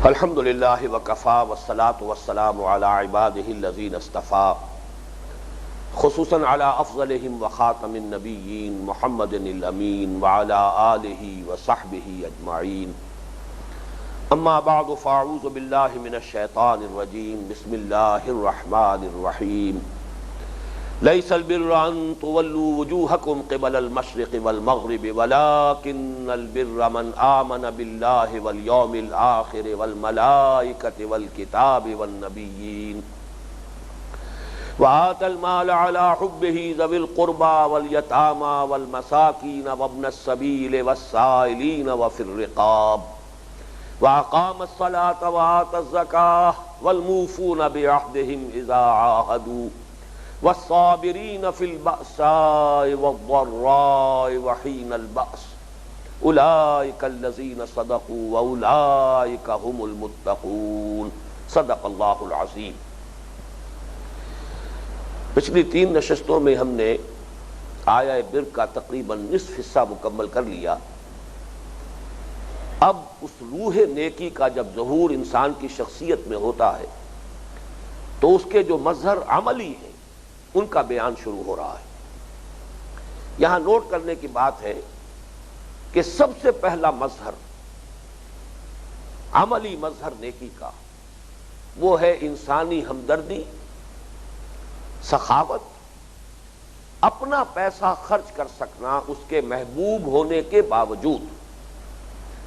الحمد للہ وکفا والصلاة والسلام علی عباده الذین اصطفا خصوصاً علی افضلہم وخاتم النبیین محمد الامین وعلی آلہ وصحبہ اجمعین اما بعد فاعوذ باللہ من الشیطان الرجیم بسم اللہ الرحمن الرحیم لیس البر ان تولوا وجوہکم قبل المشرق والمغرب ولکن البر من آمن باللہ والیوم الآخر والملائکۃ والکتاب والنبیین وآتى المال على حبه ذوي القربى واليتامى والمساكين وابن السبيل والسائلين وفي الرقاب وأقام الصلاة وآتى الزكاة والموفون بعهدهم إذا عاهدوا والصابرين في البأساء والضراء وحين البأس أولئك الذين صدقوا وأولئك هم المتقون صدق الله العظيم۔ پچھلی 3 نشستوں میں ہم نے آیہ بر کا تقریباً نصف حصہ مکمل کر لیا۔ اب اس روح نیکی کا جب ظہور انسان کی شخصیت میں ہوتا ہے تو اس کے جو مظہر عملی ہیں ان کا بیان شروع ہو رہا ہے۔ یہاں نوٹ کرنے کی بات ہے کہ سب سے پہلا مظہر، عملی مظہر نیکی کا، وہ ہے انسانی ہمدردی، سخاوت، اپنا پیسہ خرچ کر سکنا اس کے محبوب ہونے کے باوجود،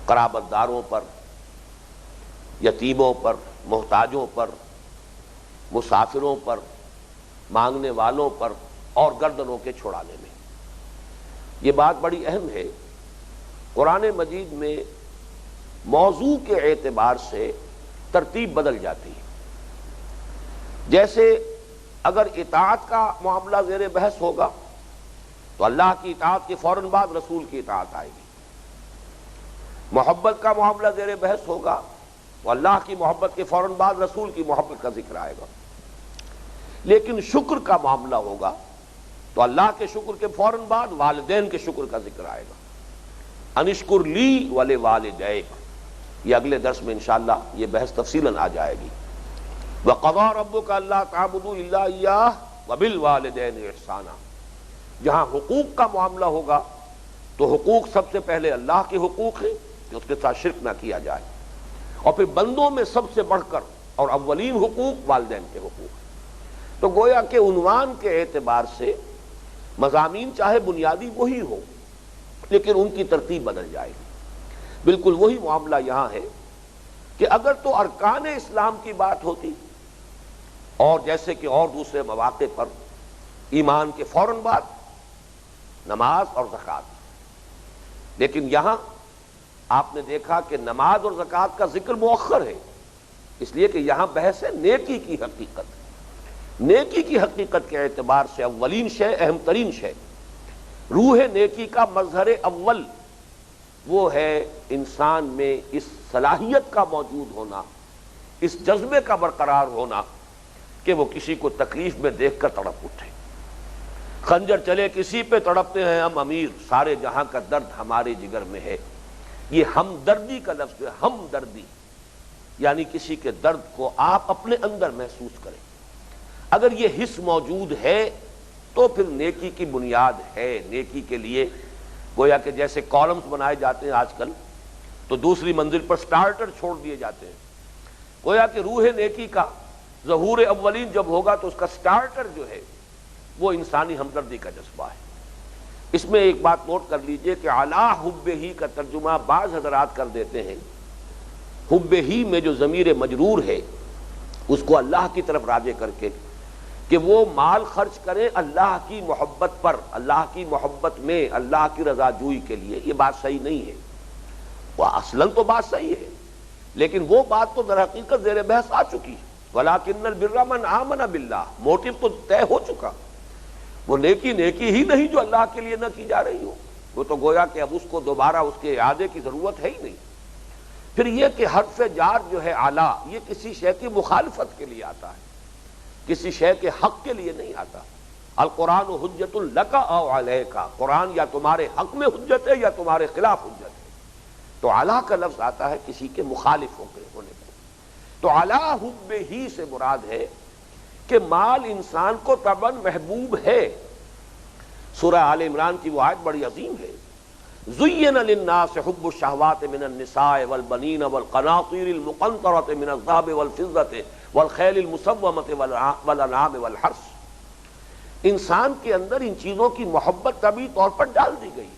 قرابت داروں پر، یتیموں پر، محتاجوں پر، مسافروں پر، مانگنے والوں پر اور گردنوں کے چھڑانے میں۔ یہ بات بڑی اہم ہے۔ قرآن مجید میں موضوع کے اعتبار سے ترتیب بدل جاتی ہے۔ جیسے اگر اطاعت کا معاملہ زیر بحث ہوگا تو اللہ کی اطاعت کے فوراً بعد رسول کی اطاعت آئے گی۔ محبت کا معاملہ زیر بحث ہوگا تو اللہ کی محبت کے فوراً بعد رسول کی محبت کا ذکر آئے گا۔ لیکن شکر کا معاملہ ہوگا تو اللہ کے شکر کے فوراً بعد والدین کے شکر کا ذکر آئے گا۔ انشکر لی ولوالدیک، یہ اگلے درس میں انشاءاللہ یہ بحث تفصیلاً آ جائے گی۔ وَقَضَىٰ رَبُّكَ أَلَّا تَعْبُدُوا إِلَّا إِيَّاهُ وَبِالْوَالِدَيْنِ إِحْسَانًا، جہاں حقوق کا معاملہ ہوگا تو حقوق سب سے پہلے اللہ کے حقوق ہیں کہ اس کے ساتھ شرک نہ کیا جائے، اور پھر بندوں میں سب سے بڑھ کر اور اولین حقوق والدین کے حقوق ہیں۔ تو گویا کہ عنوان کے اعتبار سے مضامین چاہے بنیادی وہی ہو لیکن ان کی ترتیب بدل جائے گی۔ بالکل وہی معاملہ یہاں ہے کہ اگر تو ارکان اسلام کی بات ہوتی، اور جیسے کہ اور دوسرے مواقع پر ایمان کے فوراً بعد نماز اور زکوٰۃ، لیکن یہاں آپ نے دیکھا کہ نماز اور زکوٰۃ کا ذکر مؤخر ہے، اس لیے کہ یہاں بحث ہے نیکی کی حقیقت۔ نیکی کی حقیقت کے اعتبار سے اولین شے، اہم ترین شے، روح نیکی کا مظہر اول وہ ہے انسان میں اس صلاحیت کا موجود ہونا، اس جذبے کا برقرار ہونا کہ وہ کسی کو تکلیف میں دیکھ کر تڑپ اٹھے۔ خنجر چلے کسی پہ تڑپتے ہیں ہم امیر، سارے جہاں کا درد ہمارے جگر میں ہے۔ یہ ہمدردی کا لفظ ہے، ہمدردی یعنی کسی کے درد کو آپ اپنے اندر محسوس کریں۔ اگر یہ حس موجود ہے تو پھر نیکی کی بنیاد ہے۔ نیکی کے لیے گویا کہ جیسے کالمز بنائے جاتے ہیں آج کل، تو دوسری منزل پر سٹارٹر چھوڑ دیے جاتے ہیں۔ گویا کہ روح نیکی کا ظہور اولین جب ہوگا تو اس کا سٹارٹر جو ہے وہ انسانی ہمدردی کا جذبہ ہے۔ اس میں ایک بات نوٹ کر لیجئے کہ علی حبہ کا ترجمہ بعض حضرات کر دیتے ہیں، حبہ میں جو ضمیر مجرور ہے اس کو اللہ کی طرف راجع کر کے کہ وہ مال خرچ کریں اللہ کی محبت پر، اللہ کی محبت میں، اللہ کی رضا جوئی کے لیے۔ یہ بات صحیح نہیں ہے، وہ اصلاً تو بات صحیح ہے لیکن وہ بات تو در حقیقت زیر بحث آ چکی ہے۔ وَلَٰكِنَّ الْبِرَّ مَنْ آمَنَ بِاللَّهِ، موٹو تو طے ہو چکا۔ وہ نیکی نیکی ہی نہیں جو اللہ کے لیے نہ کی جا رہی ہو، وہ تو گویا کہ اب اس کو دوبارہ اس کے اعادے کی ضرورت ہے ہی نہیں۔ پھر یہ کہ حرف جار جو ہے اعلیٰ، یہ کسی شے کی مخالفت کے لیے آتا ہے، کسی شے کے حق کے لیے نہیں آتا۔ القرآن حجت لک او علیک، قرآن یا تمہارے حق میں حجت ہے یا تمہارے خلاف حجت ہے۔ تو اعلیٰ کا لفظ آتا ہے کسی کے مخالف ہونے کو۔ تو علی حب ہی سے مراد ہے کہ مال انسان کو طبعاً محبوب ہے۔ سورہ آل عمران کی وہ آیت بڑی عظیم ہے، زین للناس حب الشہوات من النساء والبنین والقناطیر المقنطرۃ من الذہب والفضۃ والخیل المسومۃ والانعام والحرث۔ انسان کے اندر ان چیزوں کی محبت طبعی طور پر ڈال دی گئی۔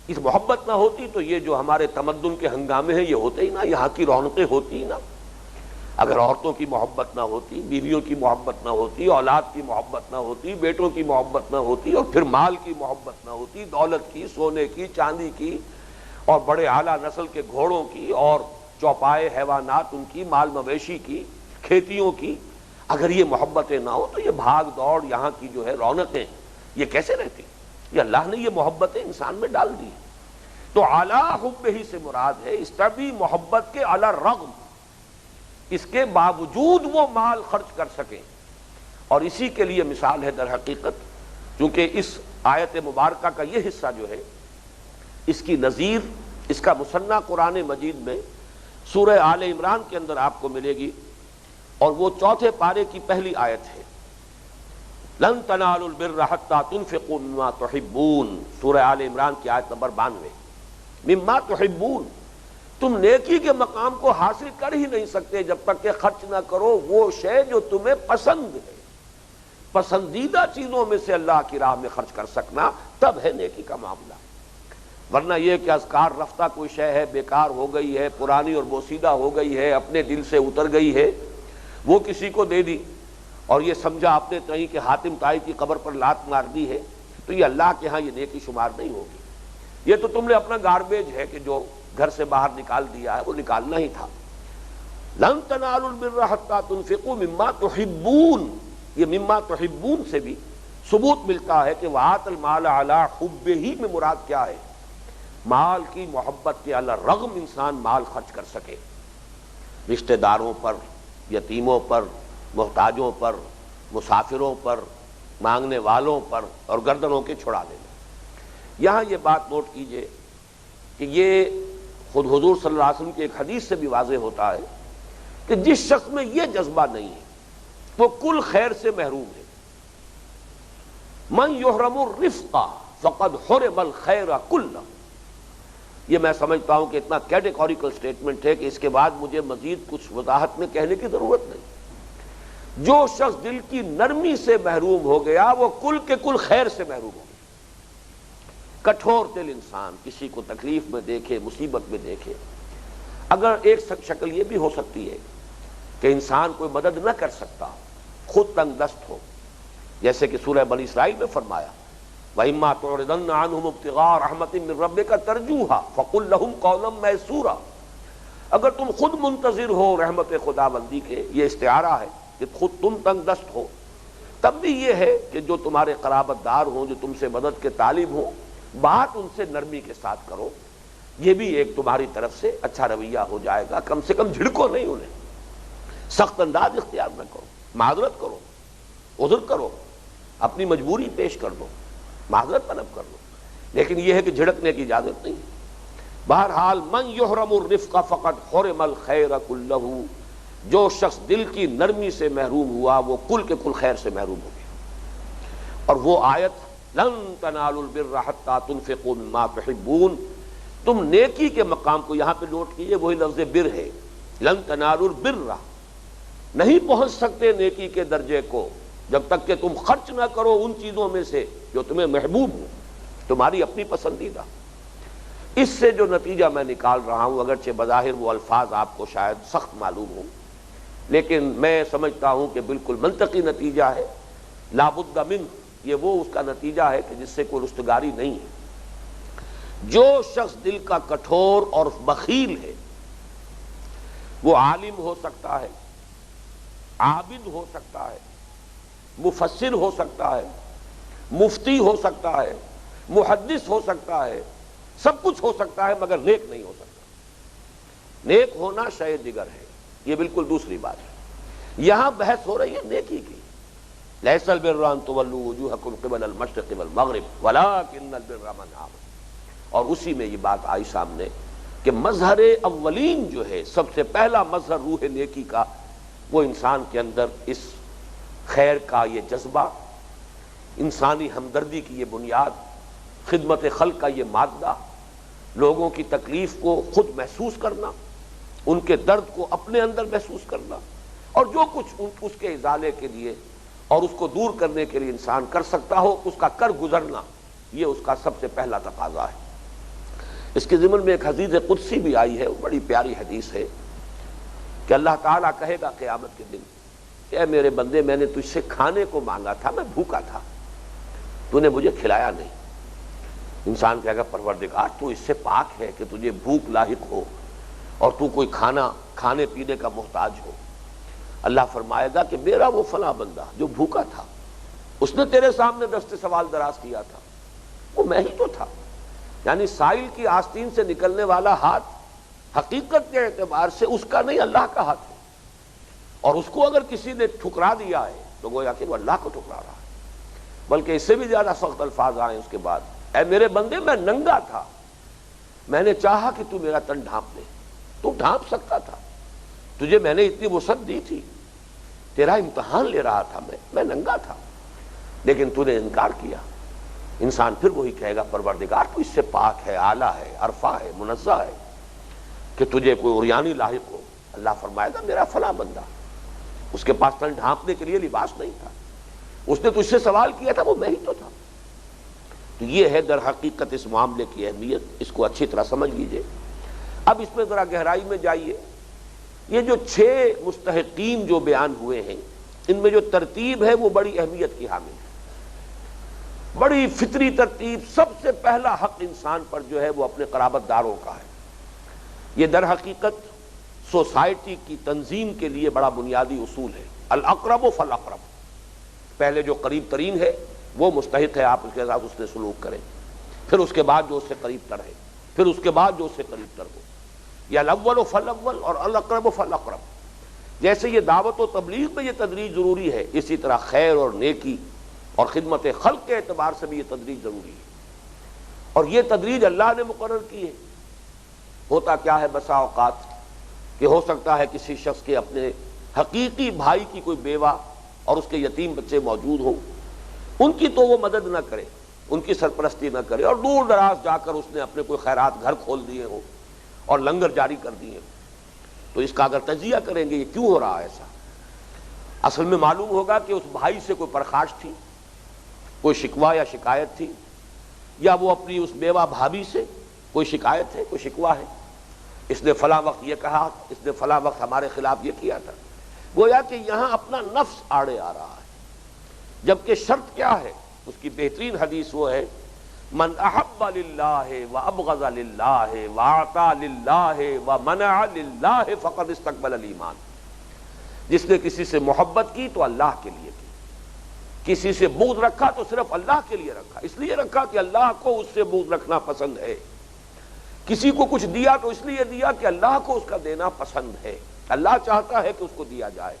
اس محبت نہ ہوتی تو یہ جو ہمارے تمدن کے ہنگامے ہیں یہ ہوتے ہی نہ، یہاں کی رونقیں ہوتی ہی نہ۔ اگر عورتوں کی محبت نہ ہوتی، بیویوں کی محبت نہ ہوتی، اولاد کی محبت نہ ہوتی، بیٹوں کی محبت نہ ہوتی، اور پھر مال کی محبت نہ ہوتی، دولت کی، سونے کی، چاندی کی، اور بڑے اعلیٰ نسل کے گھوڑوں کی، اور چوپائے حیوانات ان کی، مال مویشی کی، کھیتیوں کی، اگر یہ محبتیں نہ ہو تو یہ بھاگ دوڑ، یہاں کی جو ہے رونقیں، یہ کیسے رہتی؟ یہ اللہ نے یہ محبتیں انسان میں ڈال دی۔ تو اعلیٰ حب ہی سے مراد ہے اس طبعی محبت کے علی الرغم، اس کے باوجود وہ مال خرچ کر سکیں۔ اور اسی کے لیے مثال ہے در حقیقت، چونکہ اس آیت مبارکہ کا یہ حصہ جو ہے اس کی نظیر، اس کا مثنیٰ قرآن مجید میں سورہ آل عمران کے اندر آپ کو ملے گی، اور وہ چوتھے پارے کی پہلی آیت ہے، لن تنالوا البر حتى تنفقوا مما تحبون، سورہ آل عمران کی آیت نمبر 92۔ مما تحبون، تم نیکی کے مقام کو حاصل کر ہی نہیں سکتے جب تک کہ خرچ نہ کرو وہ شے جو تمہیں پسند ہے۔ پسندیدہ چیزوں میں سے اللہ کی راہ میں خرچ کر سکنا تب ہے نیکی کا معاملہ، ورنہ یہ کہ اذکار رفتہ کوئی شے ہے، بیکار ہو گئی ہے، پرانی اور بوسیدہ ہو گئی ہے، اپنے دل سے اتر گئی ہے، وہ کسی کو دے دی اور یہ سمجھا اپنے تئیں کہ حاتم طائی کی قبر پر لات مار دی ہے، تو یہ اللہ کے ہاں یہ نیکی شمار نہیں ہوگی۔ یہ تو تم نے اپنا گاربیج ہے کہ جو گھر سے باہر نکال دیا ہے، وہ نکالنا ہی تھا۔ لن تنالوا البر حتى تنفقوا مما تحبون، یہ مما تحبون سے بھی ثبوت ملتا ہے کہ وآتوا المال علی حبہ میں مراد کیا ہے؟ مال کی محبت کے علی الرغم انسان مال خرچ کر سکے، رشتہ داروں پر، یتیموں پر، محتاجوں پر، مسافروں پر، مانگنے والوں پر، اور گردنوں کے چھڑانے میں۔ یہاں یہ بات نوٹ کیجئے کہ یہ خود حضور صلی اللہ علیہ وسلم کی ایک حدیث سے بھی واضح ہوتا ہے کہ جس شخص میں یہ جذبہ نہیں ہے وہ کل خیر سے محروم ہے۔ من یحرم الرفق فقد حرم الخیر کلہ، یہ میں سمجھتا ہوں کہ اتنا کیٹیگوریکل سٹیٹمنٹ ہے کہ اس کے بعد مجھے مزید کچھ وضاحت میں کہنے کی ضرورت نہیں۔ جو شخص دل کی نرمی سے محروم ہو گیا وہ کل کے کل خیر سے محروم ہو گیا۔ کٹھور دل انسان کسی کو تکلیف میں دیکھے، مصیبت میں دیکھے، اگر ایک شکل یہ بھی ہو سکتی ہے کہ انسان کوئی مدد نہ کر سکتا، خود تنگ دست ہو، جیسے کہ سورہ بنی اسرائیل میں فرمایا وَإِمَّا تُعْرِضَنَّ عَنْهُمُ ابْتِغَاءَ رَحْمَةٍ مِّن رَّبِّكَ تَرْجُوهَا فَقُل لَّهُمْ قَوْلًا مَّيْسُورًا، اگر تم خود منتظر ہو رحمت خداوندی کے، یہ استعارہ ہے کہ خود تم تنگ دست ہو، تب بھی یہ ہے کہ جو تمہارے قرابت دار ہوں، جو تم سے مدد کے طالب ہوں، بات ان سے نرمی کے ساتھ کرو، یہ بھی ایک تمہاری طرف سے اچھا رویہ ہو جائے گا۔ کم سے کم جھڑکو نہیں انہیں، سخت انداز اختیار نہ کرو، معذرت کرو، عذر کرو، اپنی مجبوری پیش کر دو، معذرت طلب کر لو، لیکن یہ ہے کہ جھڑکنے کی اجازت نہیں۔ بہرحال من یحرم الرفق فقد حرم الخیر کلہ، جو شخص دل کی نرمی سے محروم ہوا وہ کل کے کل خیر سے محروم ہو گیا۔ اور وہ آیت لن تنالوا البر حتى تنفقوا مما تحبون، تم نیکی کے مقام کو یہاں پہ نوٹ کیجئے، وہی لفظ بر ہے، لن تنالوا البر، نہیں پہنچ سکتے نیکی کے درجے کو جب تک کہ تم خرچ نہ کرو ان چیزوں میں سے جو تمہیں محبوب ہو، تمہاری اپنی پسندیدہ۔ اس سے جو نتیجہ میں نکال رہا ہوں، اگرچہ بظاہر وہ الفاظ آپ کو شاید سخت معلوم ہوں، لیکن میں سمجھتا ہوں کہ بالکل منطقی نتیجہ ہے، لا بد من، یہ وہ اس کا نتیجہ ہے کہ جس سے کوئی رستگاری نہیں ہے۔ جو شخص دل کا کٹھور اور بخیل ہے، وہ عالم ہو سکتا ہے، عابد ہو سکتا ہے، مفسر ہو سکتا ہے، مفتی ہو سکتا ہے، محدث ہو سکتا ہے، سب کچھ ہو سکتا ہے، مگر نیک نہیں ہو سکتا۔ نیک ہونا شے دیگر ہے، یہ بالکل دوسری بات ہے۔ یہاں بحث ہو رہی ہے نیکی کی، لیس البر ان تولوا وجوہکم قبل المشرق والمغرب ولکن البر من آمن، اور اسی میں یہ بات آئی سامنے کہ مظہر اولین جو ہے، سب سے پہلا مظہر روح نیکی کا، وہ انسان کے اندر اس خیر کا یہ جذبہ، انسانی ہمدردی کی یہ بنیاد، خدمت خلق کا یہ مادہ، لوگوں کی تکلیف کو خود محسوس کرنا، ان کے درد کو اپنے اندر محسوس کرنا، اور جو کچھ اس کے ازالے کے لیے اور اس کو دور کرنے کے لیے انسان کر سکتا ہو اس کا کر گزرنا، یہ اس کا سب سے پہلا تقاضا ہے۔ اس کے ضمن میں ایک حدیث قدسی بھی آئی ہے، وہ بڑی پیاری حدیث ہے کہ اللہ تعالیٰ کہے گا قیامت کے دن کہ اے میرے بندے، میں نے تجھ سے کھانے کو مانگا تھا، میں بھوکا تھا، تو نے مجھے کھلایا نہیں۔ انسان کہے گا پروردگار تو اس سے پاک ہے کہ تجھے بھوک لاحق ہو اور تو کوئی کھانے پینے کا محتاج ہو۔ اللہ فرمائے گا کہ میرا وہ فلاں بندہ جو بھوکا تھا، اس نے تیرے سامنے دست سوال دراز کیا تھا، وہ میں ہی تو تھا۔ یعنی سائل کی آستین سے نکلنے والا ہاتھ حقیقت کے اعتبار سے اس کا نہیں، اللہ کا ہاتھ ہے، اور اس کو اگر کسی نے ٹھکرا دیا ہے تو گویا کہ وہ اللہ کو ٹھکرا رہا ہے۔ بلکہ اس سے بھی زیادہ سخت الفاظ آئے اس کے بعد، اے میرے بندے میں ننگا تھا، میں نے چاہا کہ تو میرا تن ڈھانپ دے، تو ڈھانپ سکتا تھا، تجھے میں نے اتنی وسعت دی تھی، تیرا امتحان لے رہا تھا، میں ننگا تھا، لیکن تو نے انکار کیا۔ انسان پھر وہی کہے گا پروردگار تو اس سے پاک ہے، اعلیٰ ہے، عرفہ ہے، منزہ ہے کہ تجھے کوئی عریانی لاحق ہو۔ اللہ فرمائے گا میرا فلاں بندہ، اس کے پاس تن ڈھانپنے کے لیے لباس نہیں تھا، اس نے تجھ سے سوال کیا تھا، وہ میں ہی تو تھا۔ تو یہ ہے در حقیقت اس معاملے کی اہمیت، اس کو اچھی طرح سمجھ لیجئے۔ اب اس میں ذرا گہرائی میں جائیے۔ یہ جو 6 مستحقین جو بیان ہوئے ہیں، ان میں جو ترتیب ہے وہ بڑی اہمیت کی حامل ہے، بڑی فطری ترتیب۔ سب سے پہلا حق انسان پر جو ہے وہ اپنے قرابت داروں کا ہے۔ یہ در حقیقت سوسائٹی کی تنظیم کے لیے بڑا بنیادی اصول ہے، الاقرب فالاقرب۔ پہلے جو قریب ترین ہے وہ مستحق ہے آپ اس کے ساتھ اس نے سلوک کریں، پھر اس کے بعد جو اس سے قریب تر ہے، پھر اس کے بعد جو اس سے قریب تر ہو۔ یا الاول فالاول اور الاقرب فالاقرب۔ جیسے یہ دعوت و تبلیغ میں یہ تدریج ضروری ہے، اسی طرح خیر اور نیکی اور خدمت خلق کے اعتبار سے بھی یہ تدریج ضروری ہے، اور یہ تدریج اللہ نے مقرر کی ہے۔ ہوتا کیا ہے بسا اوقات کہ ہو سکتا ہے کسی شخص کے اپنے حقیقی بھائی کی کوئی بیوہ اور اس کے یتیم بچے موجود ہوں، ان کی تو وہ مدد نہ کرے، ان کی سرپرستی نہ کرے، اور دور دراز جا کر اس نے اپنے کوئی خیرات گھر کھول دیے ہوں اور لنگر جاری کر دیے، تو اس کا اگر تجزیہ کریں گے یہ کیوں ہو رہا ہے ایسا، اصل میں معلوم ہوگا کہ اس بھائی سے کوئی پرخاش تھی، کوئی شکوہ یا شکایت تھی، یا وہ اپنی اس بیوہ بھابھی سے کوئی شکایت ہے، کوئی شکوہ ہے، اس نے فلاں وقت یہ کہا، اس نے فلاں وقت ہمارے خلاف یہ کیا تھا۔ گویا کہ یہاں اپنا نفس آڑے آ رہا ہے، جبکہ شرط کیا ہے؟ اس کی بہترین حدیث وہ ہے، من احب للہ وابغض للہ واعطى للہ ومنع للہ فقد استقبل الایمان۔ جس نے کسی سے محبت کی تو اللہ کے لیے کی، کسی سے بغض رکھا تو صرف اللہ کے لیے رکھا، اس لیے رکھا کہ اللہ کو اس سے بغض رکھنا پسند ہے، کسی کو کچھ دیا تو اس لیے دیا کہ اللہ کو اس کا دینا پسند ہے، اللہ چاہتا ہے کہ اس کو دیا جائے،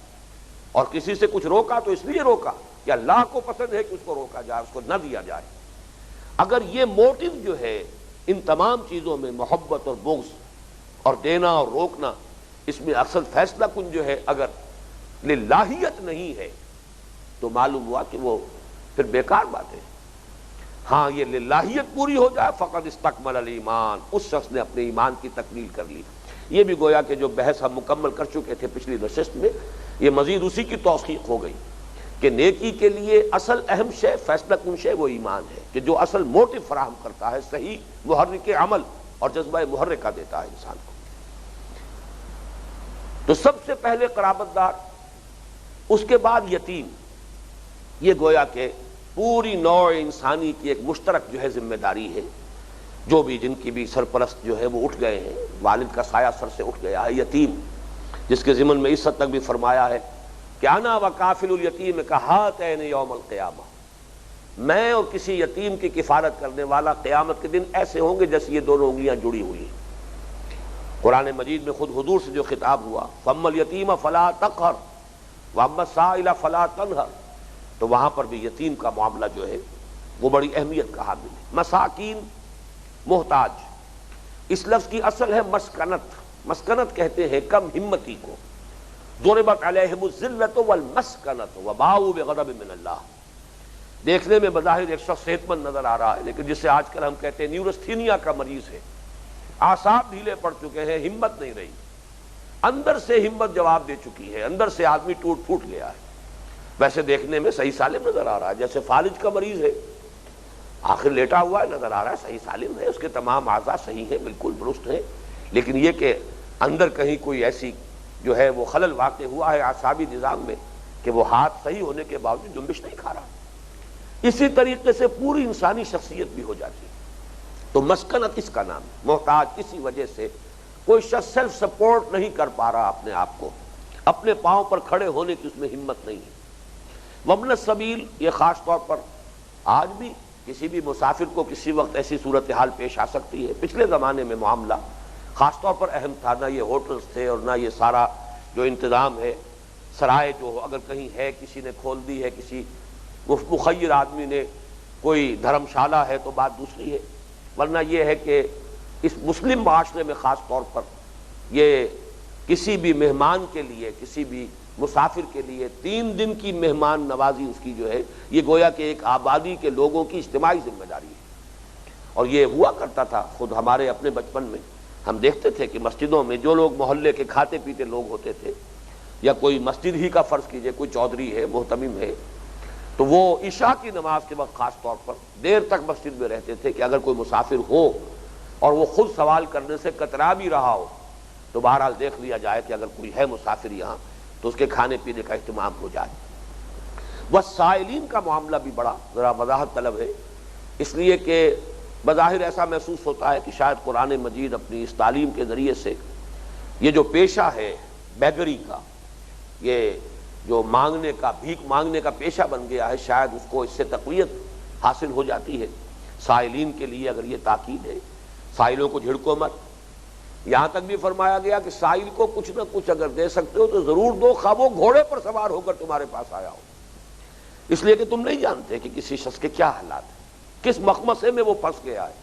اور کسی سے کچھ روکا تو اس لیے روکا کہ اللہ کو پسند ہے کہ اس کو روکا جائے، اس کو نہ دیا جائے۔ اگر یہ موٹو جو ہے ان تمام چیزوں میں، محبت اور بغض اور دینا اور روکنا، اس میں اصل فیصلہ کن جو ہے اگر للہیت نہیں ہے تو معلوم ہوا کہ وہ پھر بیکار بات ہے۔ ہاں یہ للہیت پوری ہو جائے فقد استکمل الایمان، اس شخص نے اپنے ایمان کی تکمیل کر لی۔ یہ بھی گویا کہ جو بحث ہم مکمل کر چکے تھے پچھلی نشست میں، یہ مزید اسی کی توثیق ہو گئی کہ نیکی کے لیے اصل اہم شے، فیصلہ کن شے وہ ایمان ہے، کہ جو اصل موٹو فراہم کرتا ہے، صحیح محرک عمل اور جذبہ محرکہ دیتا ہے انسان کو۔ تو سب سے پہلے قرابت دار، اس کے بعد یتیم۔ یہ گویا کہ پوری نوع انسانی کی ایک مشترک جو ہے ذمہ داری ہے، جو بھی جن کی بھی سرپرست جو ہے وہ اٹھ گئے ہیں، والد کا سایہ سر سے اٹھ گیا ہے، یتیم جس کے ضمن میں اس حد تک بھی فرمایا ہے کہ انا وکافل الیتیم کہاتین یوم القیامہ، میں اور کسی یتیم کی کفالت کرنے والا قیامت کے دن ایسے ہوں گے جیسے یہ دونوں انگلیاں جڑی ہوئی ہیں۔ قرآن مجید میں خود حضور سے جو خطاب ہوا، فَأَمَّا الْيَتِيمَ فَلَا تَقْهَرْ وَأَمَّا السَّائِلَ فَلَا تَنْهَرْ، تو وہاں پر بھی یتیم کا معاملہ جو ہے وہ بڑی اہمیت کا حامل ہے۔ مساکین، محتاج، اس لفظ کی اصل ہے مسکنت. مسکنت کہتے ہیں کم ہمتی کو. ضربت علیہم الذلۃ والمسکنۃ وباؤوا بغضب من اللہ. دیکھنے میں بظاہر ایک شخص صحت مند نظر آ رہا ہے، لیکن جسے آج کل ہم کہتے ہیں نیورستھینیا کا مریض ہے، اعصاب ڈھیلے پڑ چکے ہیں، ہمت نہیں رہی، اندر سے ہمت جواب دے چکی ہے، اندر سے آدمی ٹوٹ پھوٹ گیا ہے. ویسے دیکھنے میں صحیح سالم نظر آ رہا ہے، جیسے فالج کا مریض ہے، آخر لیٹا ہوا ہے، نظر آ رہا ہے صحیح سالم ہے، اس کے تمام اعضاء صحیح ہیں، بالکل درست ہیں، لیکن یہ کہ اندر کہیں کوئی ایسی جو ہے وہ خلل واقع ہوا ہے اعصابی نظام میں کہ وہ ہاتھ صحیح ہونے کے باوجود جنبش نہیں کھا رہا. اسی طریقے سے پوری انسانی شخصیت بھی ہو جاتی ہے. تو مسکنت اس کا نام ہے. محتاج اسی وجہ سے کوئی شخص سیلف سپورٹ نہیں کر پا رہا اپنے آپ کو، اپنے پاؤں پر کھڑے ہونے کی اس میں ہمت نہیں ہے. وابن السبیل، یہ خاص طور پر آج بھی کسی بھی مسافر کو کسی وقت ایسی صورتحال پیش آ سکتی ہے. پچھلے زمانے میں معاملہ خاص طور پر اہم تھا، نہ یہ ہوٹلز تھے اور نہ یہ سارا جو انتظام ہے، سرائے جو اگر کہیں ہے کسی نے کھول دی ہے، کسی مخیر آدمی نے کوئی دھرم شالہ ہے تو بات دوسری ہے، ورنہ یہ ہے کہ اس مسلم معاشرے میں خاص طور پر یہ کسی بھی مہمان کے لیے، کسی بھی مسافر کے لیے 3 دن کی مہمان نوازی اس کی جو ہے یہ گویا کہ ایک آبادی کے لوگوں کی اجتماعی ذمہ داری ہے. اور یہ ہوا کرتا تھا، خود ہمارے اپنے بچپن میں ہم دیکھتے تھے کہ مسجدوں میں جو لوگ محلے کے کھاتے پیتے لوگ ہوتے تھے، یا کوئی مسجد ہی کا فرض کیجئے کوئی چودھری ہے، محتمم ہے، تو وہ عشاء کی نماز کے وقت خاص طور پر دیر تک مسجد میں رہتے تھے کہ اگر کوئی مسافر ہو اور وہ خود سوال کرنے سے کترا بھی رہا ہو تو بہرحال دیکھ لیا جائے کہ اگر کوئی ہے مسافر یہاں تو اس کے کھانے پینے کا اہتمام ہو جائے. والسائلین کا معاملہ بھی بڑا ذرا وضاحت طلب ہے، اس لیے کہ بظاہر ایسا محسوس ہوتا ہے کہ شاید قرآن مجید اپنی اس تعلیم کے ذریعے سے یہ جو پیشہ ہے بیگری کا، یہ جو مانگنے کا، بھیک مانگنے کا پیشہ بن گیا ہے، شاید اس کو اس سے تقویت حاصل ہو جاتی ہے. سائلین کے لیے اگر یہ تاکید ہے، سائلوں کو جھڑکو مت. یہاں تک بھی فرمایا گیا کہ سائل کو کچھ نہ کچھ اگر دے سکتے ہو تو ضرور دو، خواہ وہ گھوڑے پر سوار ہو کر تمہارے پاس آیا ہو، اس لیے کہ تم نہیں جانتے کہ کسی شخص کے کیا حالات ہیں، کس مخمصے میں وہ پھنس گیا ہے.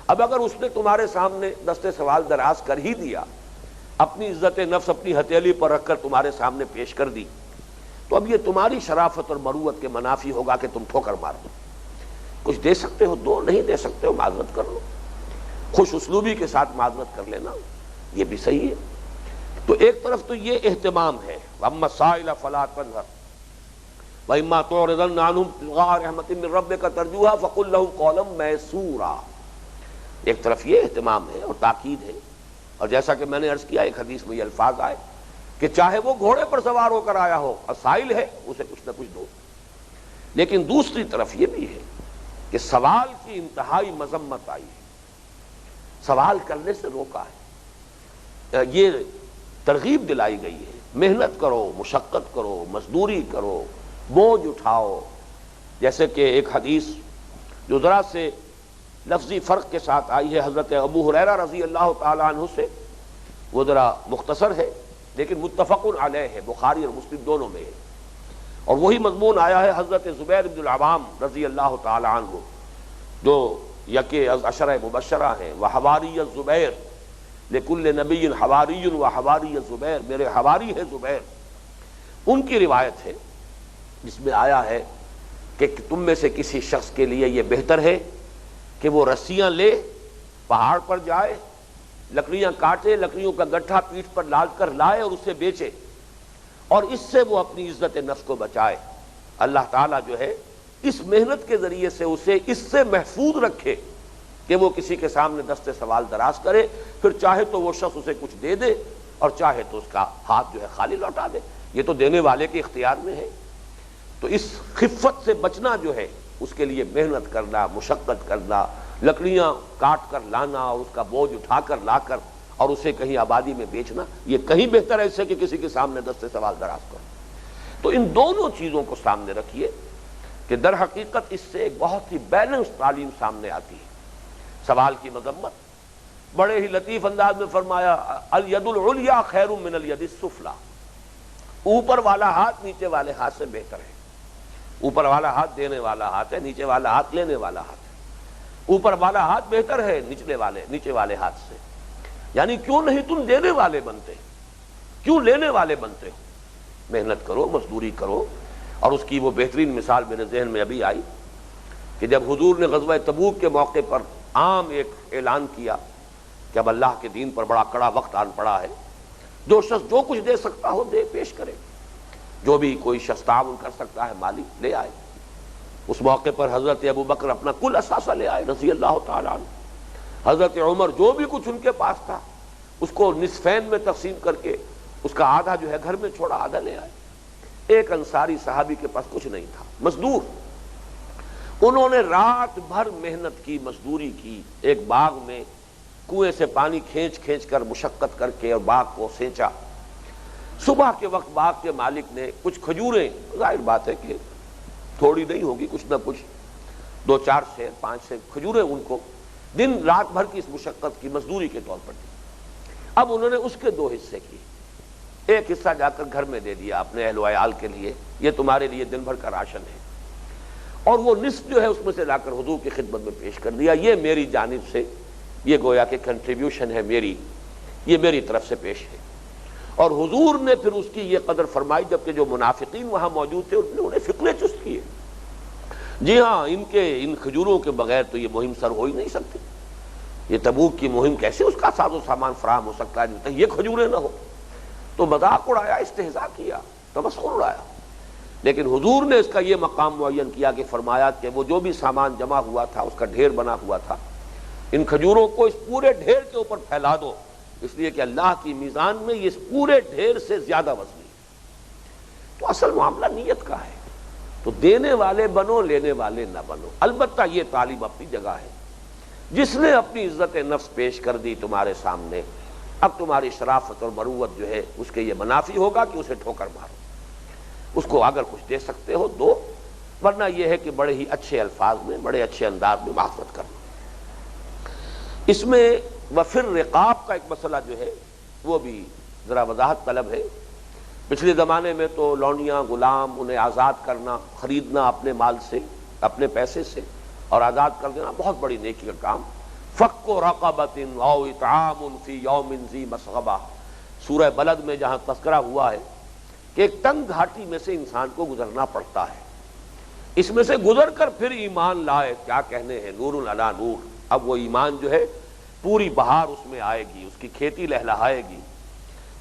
اب اگر اس نے تمہارے سامنے دست سوال دراز کر ہی دیا، اپنی عزت نفس اپنی ہتھیلی پر رکھ کر تمہارے سامنے پیش کر دی، تو اب یہ تمہاری شرافت اور مروت کے منافی ہوگا کہ تم ٹھوکر مار دو. کچھ دے سکتے ہو دو، نہیں دے سکتے ہو معذرت کر لو، خوش اسلوبی کے ساتھ معذرت کر لینا، یہ بھی صحیح ہے. تو ایک طرف تو یہ اہتمام ہے، وَأَمَّا السَّائِلَ فَلَا تَنْهَرْ وَإِمَّا تُعْرِضَنَّ عَنْهُمْ ابْتِغَاءَ رَحْمَةٍ مِّن رَّبِّكَ تَرْجُوهَا فَقُل لَّهُمْ قَوْلًا مَّيْسُورًا. ایک طرف یہ اہتمام ہے اور تاکید ہے، اور جیسا کہ میں نے عرض کیا ایک حدیث میں یہ الفاظ آئے کہ چاہے وہ گھوڑے پر سوار ہو کر آیا ہو اور سائل ہے، اسے کچھ نہ کچھ دو. لیکن دوسری طرف یہ بھی ہے کہ سوال کی انتہائی مذمت آئی ہے، سوال کرنے سے روکا ہے، یہ ترغیب دلائی گئی ہے، محنت کرو، مشقت کرو، مزدوری کرو، بوجھ اٹھاؤ. جیسے کہ ایک حدیث جو ذرا سے لفظی فرق کے ساتھ آئی ہے حضرت ابو ہریرہ رضی اللہ تعالی عنہ سے، وہ ذرا مختصر ہے لیکن متفق علیہ ہے، بخاری اور مسلم دونوں میں ہے. اور وہی مضمون آیا ہے حضرت زبیر بن العوام رضی اللہ تعالی عنہ، جو یکے از عشرہ مبشرہ ہیں. وحواری الزبیر لکل نبی حواری وحواری الزبیر، میرے حواری ہے زبیر. ان کی روایت ہے جس میں آیا ہے کہ تم میں سے کسی شخص کے لیے یہ بہتر ہے کہ وہ رسیاں لے، پہاڑ پر جائے، لکڑیاں کاٹے، لکڑیوں کا گٹھا پیٹھ پر لاد کر لائے اور اسے بیچے، اور اس سے وہ اپنی عزت نفس کو بچائے. اللہ تعالیٰ جو ہے اس محنت کے ذریعے سے اسے اس سے محفوظ رکھے کہ وہ کسی کے سامنے دست سوال دراز کرے، پھر چاہے تو وہ شخص اسے کچھ دے دے اور چاہے تو اس کا ہاتھ جو ہے خالی لوٹا دے. یہ تو دینے والے کے اختیار میں ہے. تو اس خفت سے بچنا جو ہے اس کے لیے محنت کرنا، مشقت کرنا، لکڑیاں کاٹ کر لانا اور اس کا بوجھ اٹھا کر لا کر اور اسے کہیں آبادی میں بیچنا، یہ کہیں بہتر ہے اس سے کہ کسی کے سامنے دست سوال دراز کرو. تو ان دونوں چیزوں کو سامنے رکھیے کہ در حقیقت اس سے ایک بہت ہی بیلنس تعلیم سامنے آتی ہے. سوال کی مذمت بڑے ہی لطیف انداز میں فرمایا، الید العلیٰ خیر من الید السفلیٰ، اوپر والا ہاتھ نیچے والے ہاتھ سے بہتر ہے. اوپر والا ہاتھ دینے والا ہاتھ ہے، نیچے والا ہاتھ لینے والا ہاتھ ہے. اوپر والا ہاتھ بہتر ہے نیچے والے ہاتھ سے. یعنی کیوں نہیں تم دینے والے بنتے، کیوں لینے والے بنتے ہو؟ محنت کرو، مزدوری کرو. اور اس کی وہ بہترین مثال میرے ذہن میں ابھی آئی کہ جب حضور نے غزوہ تبوک کے موقع پر عام ایک اعلان کیا کہ اب اللہ کے دین پر بڑا کڑا وقت آن پڑا ہے، جو شخص جو کچھ دے سکتا ہو دے، پیش کرے. جو بھی کوئی شخص تعاون کر سکتا ہے مالی لے آئے. اس موقع پر حضرت ابو بکر اپنا کل اثاثہ لے آئے رضی اللہ تعالیٰ عنہ. حضرت عمر جو بھی کچھ ان کے پاس تھا اس کو نصفین میں تقسیم کر کے اس کا آدھا جو ہے گھر میں چھوڑا، آدھا لے آئے. ایک انصاری صحابی کے پاس کچھ نہیں تھا، مزدور. انہوں نے رات بھر محنت کی، مزدوری کی، ایک باغ میں کنویں سے پانی کھینچ کھینچ کر مشقت کر کے اور باغ کو سینچا. صبح کے وقت باغ کے مالک نے کچھ کھجوریں، ظاہر بات ہے کہ تھوڑی نہیں ہوگی، کچھ نہ کچھ 2-4 سیر 5 سیر کھجوریں ان کو دن رات بھر کی اس مشقت کی مزدوری کے طور پر دی. اب انہوں نے اس کے 2 حصے کیے. ایک حصہ جا کر گھر میں دے دیا اپنے اہل و عیال کے لیے، یہ تمہارے لیے دن بھر کا راشن ہے. اور وہ نصف جو ہے اس میں سے لا کر حضور کی خدمت میں پیش کر دیا، یہ میری جانب سے، یہ گویا کہ کنٹریبیوشن ہے میری، یہ میری طرف سے پیش ہے. اور حضور نے پھر اس کی یہ قدر فرمائی، جبکہ جو منافقین وہاں موجود تھے انہیں فکرے چست کیے. جی ہاں، ان کھجوروں کے بغیر تو یہ مہم سر ہو ہی نہیں سکتی. یہ تبوک کی مہم کیسے اس کا ساز و سامان فراہم ہو سکتا ہے جب تک یہ کھجوریں نہ ہو؟ تو مذاق اڑایا، استہزاء کیا، تمسخر اڑایا. لیکن حضور نے اس کا یہ مقام معین کیا کہ فرمایا کہ وہ جو بھی سامان جمع ہوا تھا، اس کا ڈھیر بنا ہوا تھا، ان کھجوروں کو اس پورے ڈھیر کے اوپر پھیلا دو، اس لیے کہ اللہ کی میزان میں یہ اس پورے ڈھیر سے زیادہ وزنی ہے. تو اصل معاملہ نیت کا ہے. تو دینے والے بنو، لینے والے نہ بنو. البتہ یہ تعلیم اپنی جگہ ہے. جس نے اپنی عزت نفس پیش کر دی تمہارے سامنے، اب تمہاری شرافت اور مروت جو ہے اس کے یہ منافی ہوگا کہ اسے ٹھوکر مارو. اس کو اگر کچھ دے سکتے ہو دو، ورنہ یہ ہے کہ بڑے ہی اچھے الفاظ میں، بڑے اچھے انداز میں معافت کرو. اس میں وفر رقاب کا ایک مسئلہ جو ہے وہ بھی ذرا وضاحت طلب ہے. پچھلے زمانے میں تو لونڈیاں، غلام، انہیں آزاد کرنا، خریدنا اپنے مال سے، اپنے پیسے سے اور آزاد کر دینا بہت بڑی نیکی کا کام. فک رقبۃ او اطعام فی یوم ذی مسغبہ، سورہ بلد میں جہاں تذکرہ ہوا ہے کہ ایک تنگ گھاٹی میں سے انسان کو گزرنا پڑتا ہے، اس میں سے گزر کر پھر ایمان لائے، کیا کہنے ہیں، نور علی نور. اب وہ ایمان جو ہے پوری بہار اس میں آئے گی، اس کی کھیتی لہلہائے گی.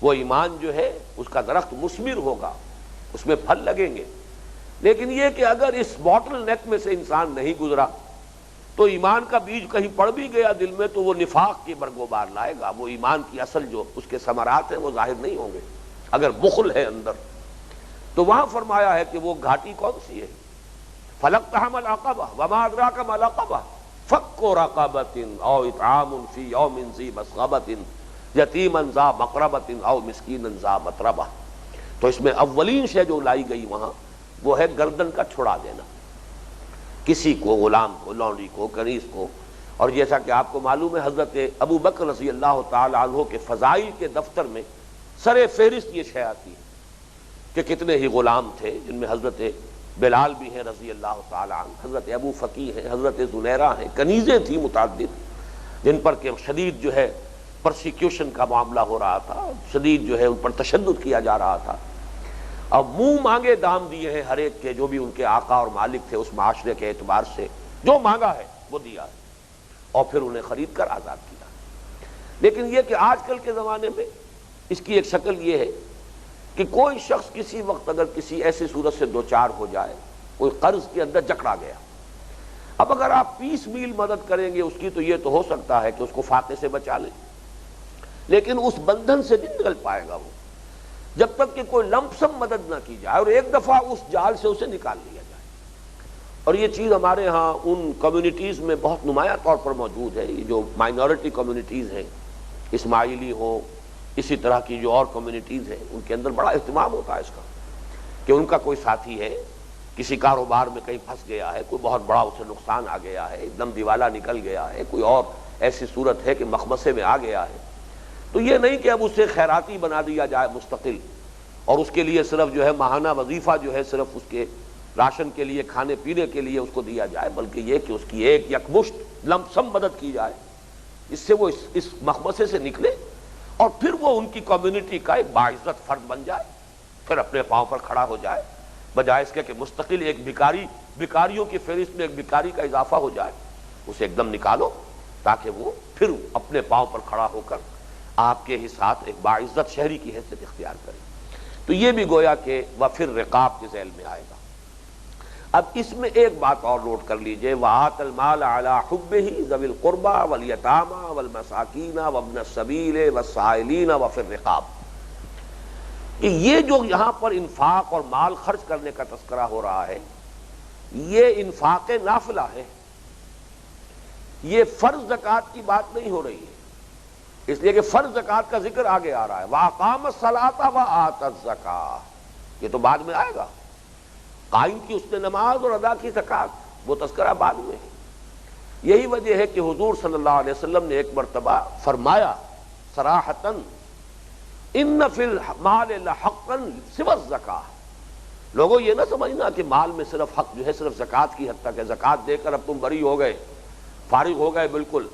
وہ ایمان جو ہے اس کا درخت مثمر ہوگا، اس میں پھل لگیں گے. لیکن یہ کہ اگر اس باٹل نیک میں سے انسان نہیں گزرا تو ایمان کا بیج کہیں پڑ بھی گیا دل میں تو وہ نفاق کی برگوبار لائے گا. وہ ایمان کی اصل جو اس کے ثمرات ہیں وہ ظاہر نہیں ہوں گے. اگر بخل ہے اندر تو وہاں فرمایا ہے کہ وہ گھاٹی کون سی ہے، فلقتحم العقبہ وما ادراک ما العقبہ فک رقبۃ او اطعام فی یوم ذی مسغبۃ یتیما ذا مقربۃ او مسکینا ذا متربہ. تو اس میں اولین شے جو لائی گئی وہاں وہ ہے گردن کا چھڑا دینا، کسی کو، غلام کو، لونڈی کو، کنیز کو. اور جیسا کہ آپ کو معلوم ہے حضرت ابو بکر رضی اللہ تعالی عنہ کے فضائل کے دفتر میں سر فہرست یہ شے آتی ہے کہ کتنے ہی غلام تھے، جن میں حضرت بلال بھی ہیں رضی اللہ تعالی عنہ، حضرت ابو فقی ہیں، حضرت زنیرہ ہیں. کنیزیں تھیں متعدد جن پر کہ شدید جو ہے پرسیکیوشن کا معاملہ ہو رہا تھا، شدید جو ہے ان پر تشدد کیا جا رہا تھا. اب منہ مانگے دام دیے ہیں ہر ایک کے، جو بھی ان کے آقا اور مالک تھے اس معاشرے کے اعتبار سے، جو مانگا ہے وہ دیا ہے اور پھر انہیں خرید کر آزاد کیا. لیکن یہ کہ آج کل کے زمانے میں اس کی ایک شکل یہ ہے کہ کوئی شخص کسی وقت اگر کسی ایسی صورت سے دوچار ہو جائے، کوئی قرض کے اندر جکڑا گیا، اب اگر آپ 20 میل مدد کریں گے اس کی تو یہ تو ہو سکتا ہے کہ اس کو فاقے سے بچا لیں، لیکن اس بندھن سے نہیں نکل پائے گا وہ جب تک کہ کوئی لمپ سم مدد نہ کی جائے اور ایک دفعہ اس جال سے اسے نکال لیا جائے. اور یہ چیز ہمارے ہاں ان کمیونٹیز میں بہت نمایاں طور پر موجود ہے. یہ جو مائنورٹی کمیونٹیز ہیں، اسماعیلی ہوں، اسی طرح کی جو اور کمیونٹیز ہیں، ان کے اندر بڑا اہتمام ہوتا ہے اس کا کہ ان کا کوئی ساتھی ہے، کسی کاروبار میں کہیں پھنس گیا ہے، کوئی بہت بڑا اسے نقصان آ گیا ہے، ایک دم دیوالا نکل گیا ہے، کوئی اور ایسی صورت ہے کہ مخمصے میں آ گیا ہے. تو یہ نہیں کہ اب اسے خیراتی بنا دیا جائے مستقل، اور اس کے لیے صرف جو ہے ماہانہ وظیفہ جو ہے صرف اس کے راشن کے لیے، کھانے پینے کے لیے اس کو دیا جائے، بلکہ یہ کہ اس کی ایک یکمشت لمسم مدد کی جائے، اس سے وہ اس مخمصے سے نکلے اور پھر وہ ان کی کمیونٹی کا ایک باعزت فرد بن جائے، پھر اپنے پاؤں پر کھڑا ہو جائے، بجائے اس کے کہ مستقل ایک بھکاریوں کی فہرست میں ایک بھکاری کا اضافہ ہو جائے۔ اسے ایک دم نکالو تاکہ وہ پھر اپنے پاؤں پر کھڑا ہو کر آپ کے ہی ساتھ ایک باعزت شہری کی حیثیت اختیار کرے۔ تو یہ بھی گویا کہ وفر رقاب کے ذیل میں آئے گا۔ اب اس میں ایک بات اور نوٹ کر لیجئے، وآت المال علی حبہ ذوی القربى والیتامى والمساکین وابن السبیل والسائلین وفی الرقاب، کہ یہ جو یہاں پر انفاق اور مال خرچ کرنے کا تذکرہ ہو رہا ہے، یہ انفاق نافلہ ہے، یہ فرض زکوٰۃ کی بات نہیں ہو رہی ہے، اس لیے کہ فرض زکوٰۃ کا ذکر آگے آ رہا ہے، وَأَقَامَ الصَّلَاةَ وَآتَى الزَّكَاةَ، یہ تو بعد میں آئے گا، قائم کی اس نے نماز اور ادا کی زکوٰۃ، وہ تذکرہ بعد میں ہے۔ یہی وجہ ہے کہ حضور صلی اللہ علیہ وسلم نے ایک مرتبہ فرمایا صراحتاً، ان فی المال لحقا سوى الزکاۃ، لوگوں یہ نہ سمجھنا کہ مال میں صرف حق جو ہے صرف زکوٰۃ کی حد تک ہے، زکوٰۃ دے کر اب تم بری ہو گئے، فارغ ہو گئے، بالکل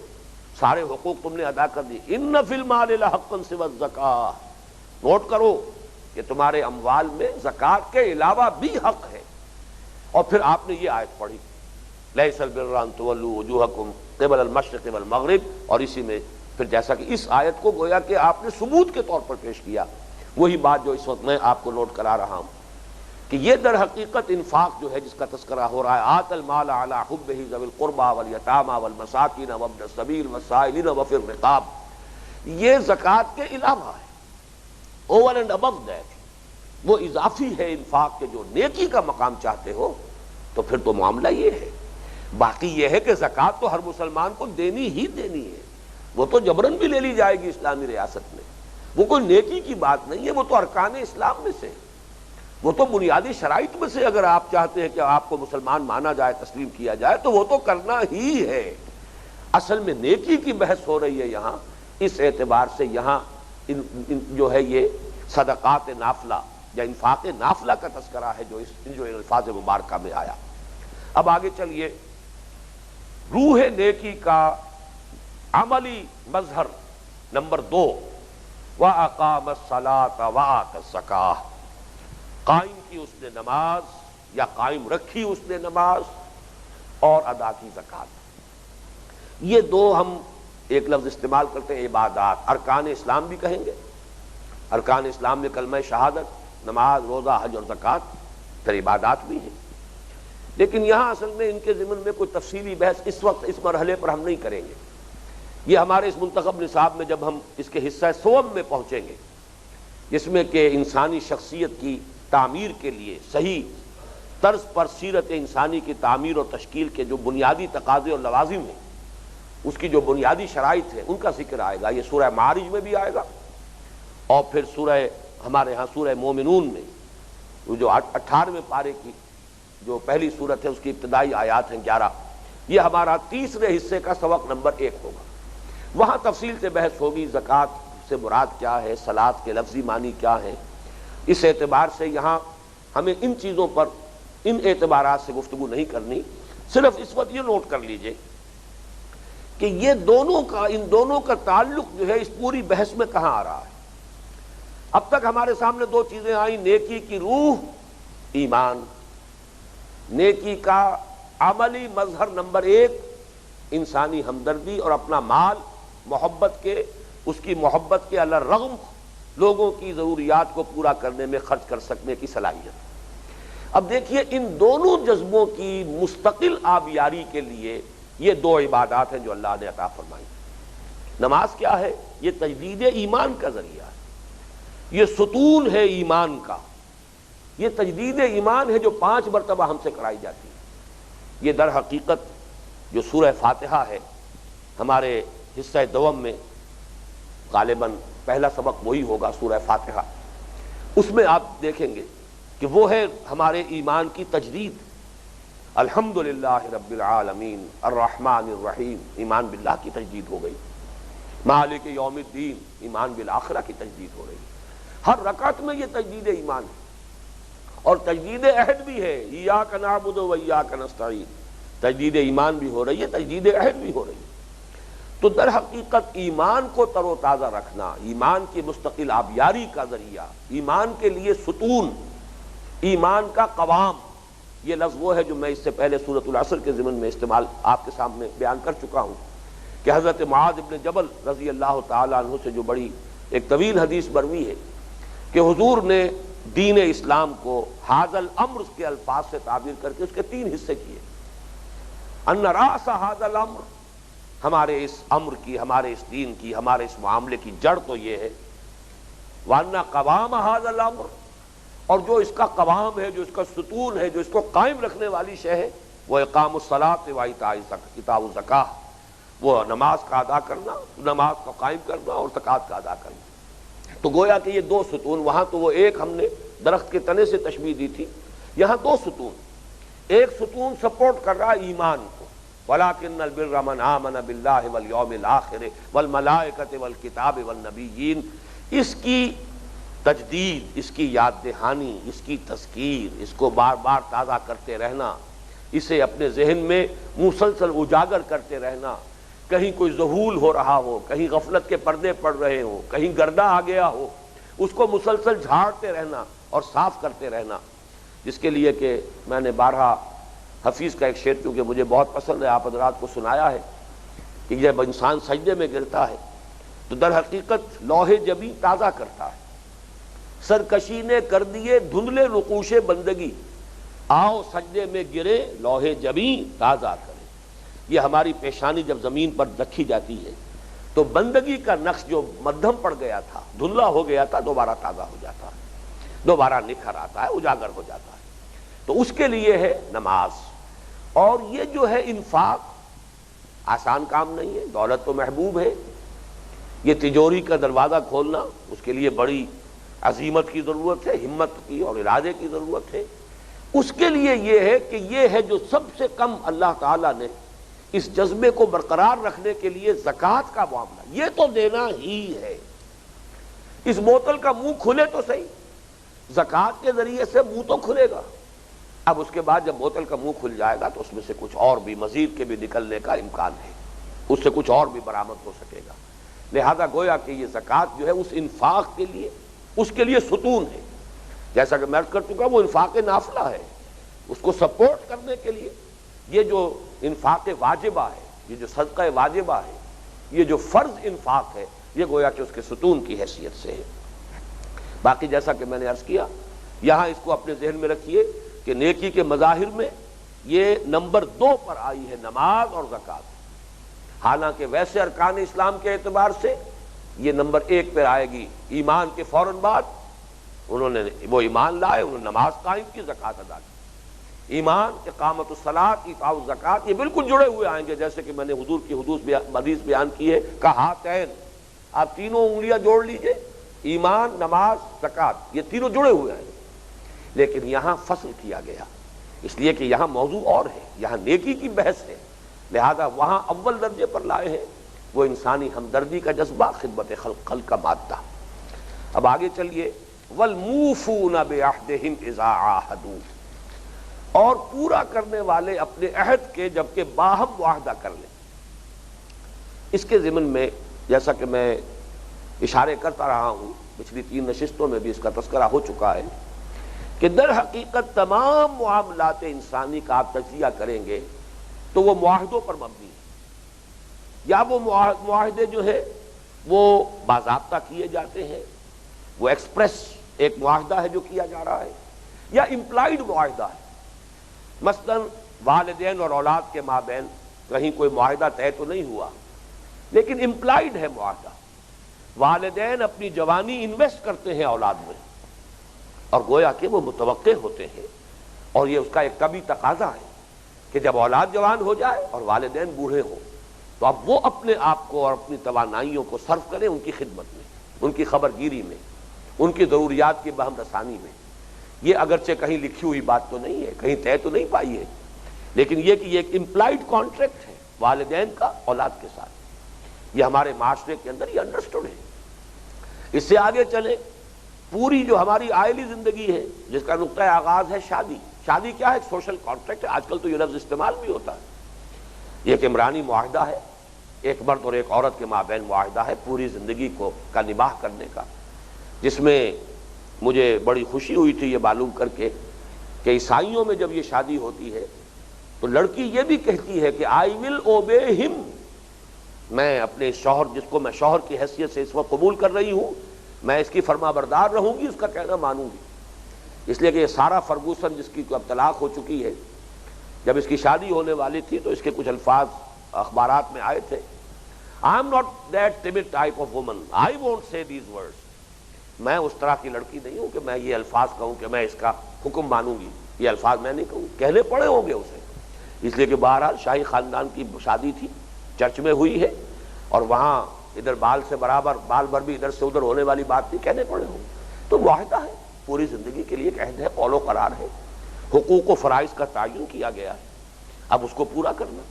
سارے حقوق تم نے ادا کر دی۔ ان فی المال لحقا سوى الزکاۃ، نوٹ کرو کہ تمہارے اموال میں زکوٰۃ کے علاوہ بھی حق ہے۔ اور پھر آپ نے یہ آیت پڑھی، لیس البر ان تولوا وجوہکم قبل المشرق والمغرب، اور اسی میں پھر جیسا کہ اس آیت کو گویا کہ آپ نے ثبوت کے طور پر پیش کیا، وہی بات جو اس وقت میں آپ کو نوٹ کرا رہا ہوں کہ یہ در حقیقت انفاق جو ہے جس کا تذکرہ ہو رہا ہے، آت المال علی حبہ ذوی القربى والیتامى والمساکین وابن السبیل والسائلین وفی الرقاب، یہ زکوٰۃ کے علاوہ ہے، اوور اینڈ ابو دیٹ، وہ اضافی ہے انفاق کے۔ جو نیکی کا مقام چاہتے ہو تو پھر تو معاملہ یہ ہے۔ باقی یہ ہے کہ زکوٰۃ تو ہر مسلمان کو دینی ہی دینی ہے، وہ تو جبراً بھی لے لی جائے گی اسلامی ریاست میں، وہ کوئی نیکی کی بات نہیں ہے، وہ تو ارکان اسلام میں سے، وہ تو بنیادی شرائط میں سے اگر آپ چاہتے ہیں کہ آپ کو مسلمان مانا جائے، تسلیم کیا جائے، تو وہ تو کرنا ہی ہے۔ اصل میں نیکی کی بحث ہو رہی ہے یہاں، اس اعتبار سے یہاں جو ہے یہ صدقات نافلہ یا انفاق نافلہ کا تذکرہ ہے جو الفاظ مبارکہ میں آیا۔ اب آگے چلیے، روح نیکی کا عملی مظہر نمبر 2، وَأَقَامَ الصَّلَاةَ وَآتَى الزَّكَاةَ، قائم کی اس نے نماز یا قائم رکھی اس نے نماز اور ادا کی زکوٰۃ۔ یہ دو ہم ایک لفظ استعمال کرتے ہیں، عبادات، ارکان اسلام بھی کہیں گے۔ ارکان اسلام میں کلمہ شہادت، نماز، روزہ، حج اور زکوٰۃ، پھر عبادات بھی ہیں، لیکن یہاں اصل میں ان کے ضمن میں کوئی تفصیلی بحث اس وقت اس مرحلے پر ہم نہیں کریں گے۔ یہ ہمارے اس منتخب نصاب میں جب ہم اس کے حصہ سوم میں پہنچیں گے، جس میں کہ انسانی شخصیت کی تعمیر کے لیے صحیح طرز پر سیرت انسانی کی تعمیر اور تشکیل کے جو بنیادی تقاضے اور لوازم ہیں، اس کی جو بنیادی شرائط ہیں، ان کا ذکر آئے گا۔ یہ سورہ معارج میں بھی آئے گا، اور پھر ہمارے ہاں سورہ مومنون میں جو 18ویں پارے کی جو پہلی صورت ہے، اس کی ابتدائی آیات ہیں 11، یہ ہمارا تیسرے حصے کا سبق نمبر 1 ہوگا۔ وہاں تفصیل سے بحث ہوگی، زکوٰۃ سے مراد کیا ہے، صلاۃ کے لفظی معنی کیا ہے۔ اس اعتبار سے یہاں ہمیں ان چیزوں پر ان اعتبارات سے گفتگو نہیں کرنی، صرف اس وقت یہ نوٹ کر لیجئے کہ یہ ان دونوں کا تعلق جو ہے اس پوری بحث میں کہاں آ رہا ہے۔ اب تک ہمارے سامنے 2 چیزیں آئیں، نیکی کی روح ایمان، نیکی کا عملی مظہر نمبر 1 انسانی ہمدردی اور اپنا مال اس کی محبت کے علی الرغم لوگوں کی ضروریات کو پورا کرنے میں خرچ کر سکنے کی صلاحیت۔ اب دیکھیے، ان دونوں جذبوں کی مستقل آبیاری کے لیے یہ 2 عبادات ہیں جو اللہ نے عطا فرمائی۔ نماز کیا ہے؟ یہ تجدید ایمان کا ذریعہ ہے، یہ ستون ہے ایمان کا، یہ تجدید ایمان ہے جو 5 مرتبہ ہم سے کرائی جاتی ہے۔ یہ در حقیقت جو سورہ فاتحہ ہے، ہمارے حصہ دوم میں غالباً پہلا سبق وہی ہوگا، سورہ فاتحہ، اس میں آپ دیکھیں گے کہ وہ ہے ہمارے ایمان کی تجدید۔ الحمدللہ رب العالمین الرحمن الرحیم، ایمان باللہ کی تجدید ہو گئی۔ مالک یوم الدین، ایمان بالآخرہ کی تجدید ہو رہی ہے۔ ہر رکعت میں یہ تجدید ایمان ہے۔ اور تجدید عہد بھی ہے، ایاک نعبد و ایاک نستعین، تجدید ایمان بھی ہو رہی ہے، تجدید عہد بھی ہو رہی ہے۔ تو در حقیقت ایمان کو تر و تازہ رکھنا، ایمان کی مستقل آبیاری کا ذریعہ، ایمان کے لیے ستون، ایمان کا قوام، یہ لفظ وہ ہے جو میں اس سے پہلے سورۃ العصر کے ضمن میں استعمال آپ کے سامنے بیان کر چکا ہوں کہ حضرت معاذ ابن جبل رضی اللہ تعالیٰ عنہ سے جو بڑی ایک طویل حدیث مروی ہے کہ حضور نے دین اسلام کو ھذا الامر کے الفاظ سے تعبیر کر کے اس کے 3 حصے کیے۔ ان راس ھذا الامر، ہمارے اس امر کی، ہمارے اس دین کی، ہمارے اس معاملے کی جڑ تو یہ ہے، وان قوام ھذا الامر، اور جو اس کا قوام ہے، جو اس کا ستون ہے، جو اس کو قائم رکھنے والی شے ہے، وہ اقام الصلاۃ و ایتاء الزکاۃ، وہ نماز کا ادا کرنا، نماز کو قائم کرنا اور زکوٰۃ کا ادا کرنا۔ تو گویا کہ یہ 2 ستون، وہاں تو وہ ایک ہم نے درخت کے تنے سے تشبیہ دی تھی، یہاں 2 ستون، ایک ستون سپورٹ کر رہا ایمان کو، وَلَٰكِنَّ الْبِرَّ مَنْ آمَنَ بِاللَّهِ وَالْيَوْمِ الْآخِرِ وَالْمَلَائِكَةِ وَالْكِتَابِ وَالنَّبِيِّينَ، اس کی تجدید، اس کی یاد دہانی، اس کی تذکیر، اس کو بار بار تازہ کرتے رہنا، اسے اپنے ذہن میں مسلسل اجاگر کرتے رہنا، کہیں کوئی ذہول ہو رہا ہو، کہیں غفلت کے پردے پڑ رہے ہوں، کہیں گردہ آ گیا ہو، اس کو مسلسل جھاڑتے رہنا اور صاف کرتے رہنا، جس کے لیے کہ میں نے بارہا حفیظ کا ایک شعر کیونکہ مجھے بہت پسند ہے، آپ حضرات کو سنایا ہے کہ جب انسان سجدے میں گرتا ہے تو در حقیقت لوح جبیں تازہ کرتا ہے، سرکشی نے کر دیے دھندلے نقوش بندگی، آؤ سجدے میں گرے لوح جبیں تازہ کرے۔ یہ ہماری پیشانی جب زمین پر رکھی جاتی ہے تو بندگی کا نقش جو مدھم پڑ گیا تھا، دھندلا ہو گیا تھا، دوبارہ تازہ ہو جاتا ہے، دوبارہ نکھر آتا ہے، اجاگر ہو جاتا ہے۔ تو اس کے لیے ہے نماز، اور یہ جو ہے انفاق آسان کام نہیں ہے، دولت تو محبوب ہے، یہ تجوری کا دروازہ کھولنا اس کے لیے بڑی عزیمت کی ضرورت ہے، ہمت کی اور ارادے کی ضرورت ہے۔ اس کے لیے یہ ہے کہ یہ ہے جو سب سے کم اللہ تعالیٰ نے اس جذبے کو برقرار رکھنے کے لیے زکوٰۃ کا معاملہ، یہ تو دینا ہی ہے۔ اس بوتل کا منہ کھلے تو صحیح، زکوٰۃ کے ذریعے سے منہ تو کھلے گا، اب اس کے بعد جب بوتل کا منہ کھل جائے گا تو اس میں سے کچھ اور بھی مزید کے بھی نکلنے کا امکان ہے، اس سے کچھ اور بھی برآمد ہو سکے گا۔ لہذا گویا کہ یہ زکوٰۃ جو ہے اس انفاق کے لیے، اس کے لیے ستون ہے، جیسا کہ میں عرض کر چکا وہ انفاق نافلہ ہے، اس کو سپورٹ کرنے کے لیے یہ جو انفاق واجبہ ہے، یہ جو صدقہ واجبہ ہے، یہ جو فرض انفاق ہے، یہ گویا کہ اس کے ستون کی حیثیت سے ہے۔ باقی جیسا کہ میں نے عرض کیا، یہاں اس کو اپنے ذہن میں رکھیے کہ نیکی کے مظاہر میں یہ نمبر 2 پر آئی ہے نماز اور زکوٰۃ، حالانکہ ویسے ارکان اسلام کے اعتبار سے یہ نمبر 1 پہ آئے گی۔ ایمان کے فوراً بعد انہوں نے وہ ایمان لائے، انہوں نے نماز قائم کی، زکوٰۃ ادا کی۔ ایمان، اقامت الصلاۃ، ایتاء الزکوٰۃ، یہ بالکل جڑے ہوئے آئیں گے، جیسے کہ میں نے حضور کی حدیث بیان کی ہے کہ ہاتین، آپ تینوں انگلیاں جوڑ لیجئے، ایمان، نماز، زکوٰۃ، یہ تینوں جڑے ہوئے ہیں۔ لیکن یہاں فصل کیا گیا، اس لیے کہ یہاں موضوع اور ہے، یہاں نیکی کی بحث ہے، لہذا وہاں اول درجے پر لائے ہیں وہ انسانی ہمدردی کا جذبہ، خدمت خلق کا مادہ۔ اب آگے چلیے، والموفون بعہدہم اذا عاہدوا، اور پورا کرنے والے اپنے عہد کے جبکہ باہم معاہدہ کر لیں۔ اس کے ضمن میں جیسا کہ میں اشارے کرتا رہا ہوں، پچھلی 3 نشستوں میں بھی اس کا تذکرہ ہو چکا ہے کہ در حقیقت تمام معاملات انسانی کا آپ تجزیہ کریں گے تو وہ معاہدوں پر مبنی ہے، یا وہ معاہدے جو ہے وہ باضابطہ کیے جاتے ہیں، وہ ایکسپریس ایک معاہدہ ہے جو کیا جا رہا ہے، یا امپلائیڈ معاہدہ ہے۔ مثلا والدین اور اولاد کے مابین کہیں کوئی معاہدہ طے تو نہیں ہوا، لیکن امپلائیڈ ہے معاہدہ، والدین اپنی جوانی انویسٹ کرتے ہیں اولاد میں، اور گویا کہ وہ متوقع ہوتے ہیں، اور یہ اس کا ایک طبعی تقاضا ہے کہ جب اولاد جوان ہو جائے اور والدین بوڑھے ہوں تو اب وہ اپنے آپ کو اور اپنی توانائیوں کو صرف کریں ان کی خدمت میں، ان کی خبر گیری میں، ان کی ضروریات کی بہم رسانی میں۔ یہ اگرچہ کہیں لکھی ہوئی بات تو نہیں ہے، کہیں طے تو نہیں پائی ہے، لیکن یہ کہ یہ ایک امپلائیڈ کانٹریکٹ ہے والدین کا اولاد کے ساتھ، یہ ہمارے معاشرے کے اندر یہ انڈرسٹوڈ ہے۔ اس سے آگے چلیں پوری جو ہماری آئلی زندگی ہے جس کا نقطۂ آغاز ہے شادی. شادی کیا ہے؟ ایک سوشل کانٹریکٹ ہے. آج کل تو یہ لفظ استعمال بھی ہوتا ہے. یہ ایک عمرانی معاہدہ ہے، ایک مرد اور ایک عورت کے مابین معاہدہ ہے پوری زندگی کا نباہ کرنے کا، جس میں مجھے بڑی خوشی ہوئی تھی یہ معلوم کر کے کہ عیسائیوں میں جب یہ شادی ہوتی ہے تو لڑکی یہ بھی کہتی ہے کہ آئی ول اوبے ہم، میں اپنے شوہر جس کو میں شوہر کی حیثیت سے اس وقت قبول کر رہی ہوں، میں اس کی فرما بردار رہوں گی، اس کا کہنا مانوں گی. اس لیے کہ یہ سارا فرگوسن جس کی اب طلاق ہو چکی ہے، جب اس کی شادی ہونے والی تھی تو اس کے کچھ الفاظ اخبارات میں آئے تھے. I am not that timid type of woman. I won't say these words. میں اس طرح کی لڑکی نہیں ہوں کہ میں یہ الفاظ کہوں کہ میں اس کا حکم مانوں گی. یہ الفاظ میں نہیں کہوں، کہنے پڑے ہوں گے اسے. اس لیے کہ بہرحال شاہی خاندان کی شادی تھی، چرچ میں ہوئی ہے، اور وہاں ادھر بال سے برابر بال بھر بھی ادھر سے ادھر ہونے والی بات نہیں، کہنے پڑے ہوں. تو معاہدہ ہے، پوری زندگی کے لیے ایک عہد ہے، قول و قرار ہے. حقوق و فرائض کا تعین کیا گیا ہے، اب اس کو پورا کرنا.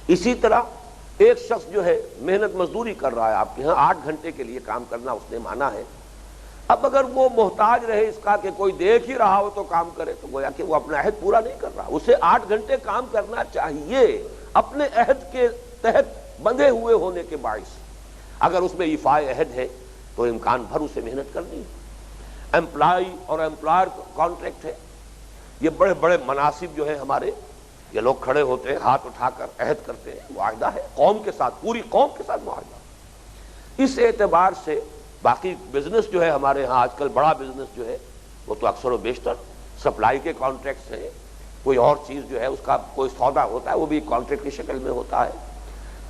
اسی طرح ایک شخص جو ہے محنت مزدوری کر رہا ہے آپ کے ہاں، 8 گھنٹے کے لیے کام کرنا اس نے مانا ہے. اب اگر وہ محتاج رہے اس کا کہ کوئی دیکھ ہی رہا ہو تو کام کرے، تو گویا کہ وہ اپنا عہد پورا نہیں کر رہا. اسے 8 گھنٹے کام کرنا چاہیے اپنے عہد کے تحت بندھے ہوئے ہونے کے باعث. اگر اس میں ایفائے عہد ہے تو امکان بھر اسے محنت کرنی ہے. امپلائی اور امپلائر کانٹریکٹ ہے. یہ بڑے بڑے مناصب جو ہیں ہمارے، یہ لوگ کھڑے ہوتے ہیں ہاتھ اٹھا کر عہد کرتے ہیں، معاہدہ ہے قوم کے ساتھ، پوری قوم کے ساتھ معاہدہ. اس اعتبار سے باقی بزنس جو ہے ہمارے ہاں آج کل بڑا بزنس جو ہے وہ تو اکثر و بیشتر سپلائی کے کانٹریکٹس ہیں. کوئی اور چیز جو ہے اس کا کوئی سودا ہوتا ہے وہ بھی کانٹریکٹ کی شکل میں ہوتا ہے.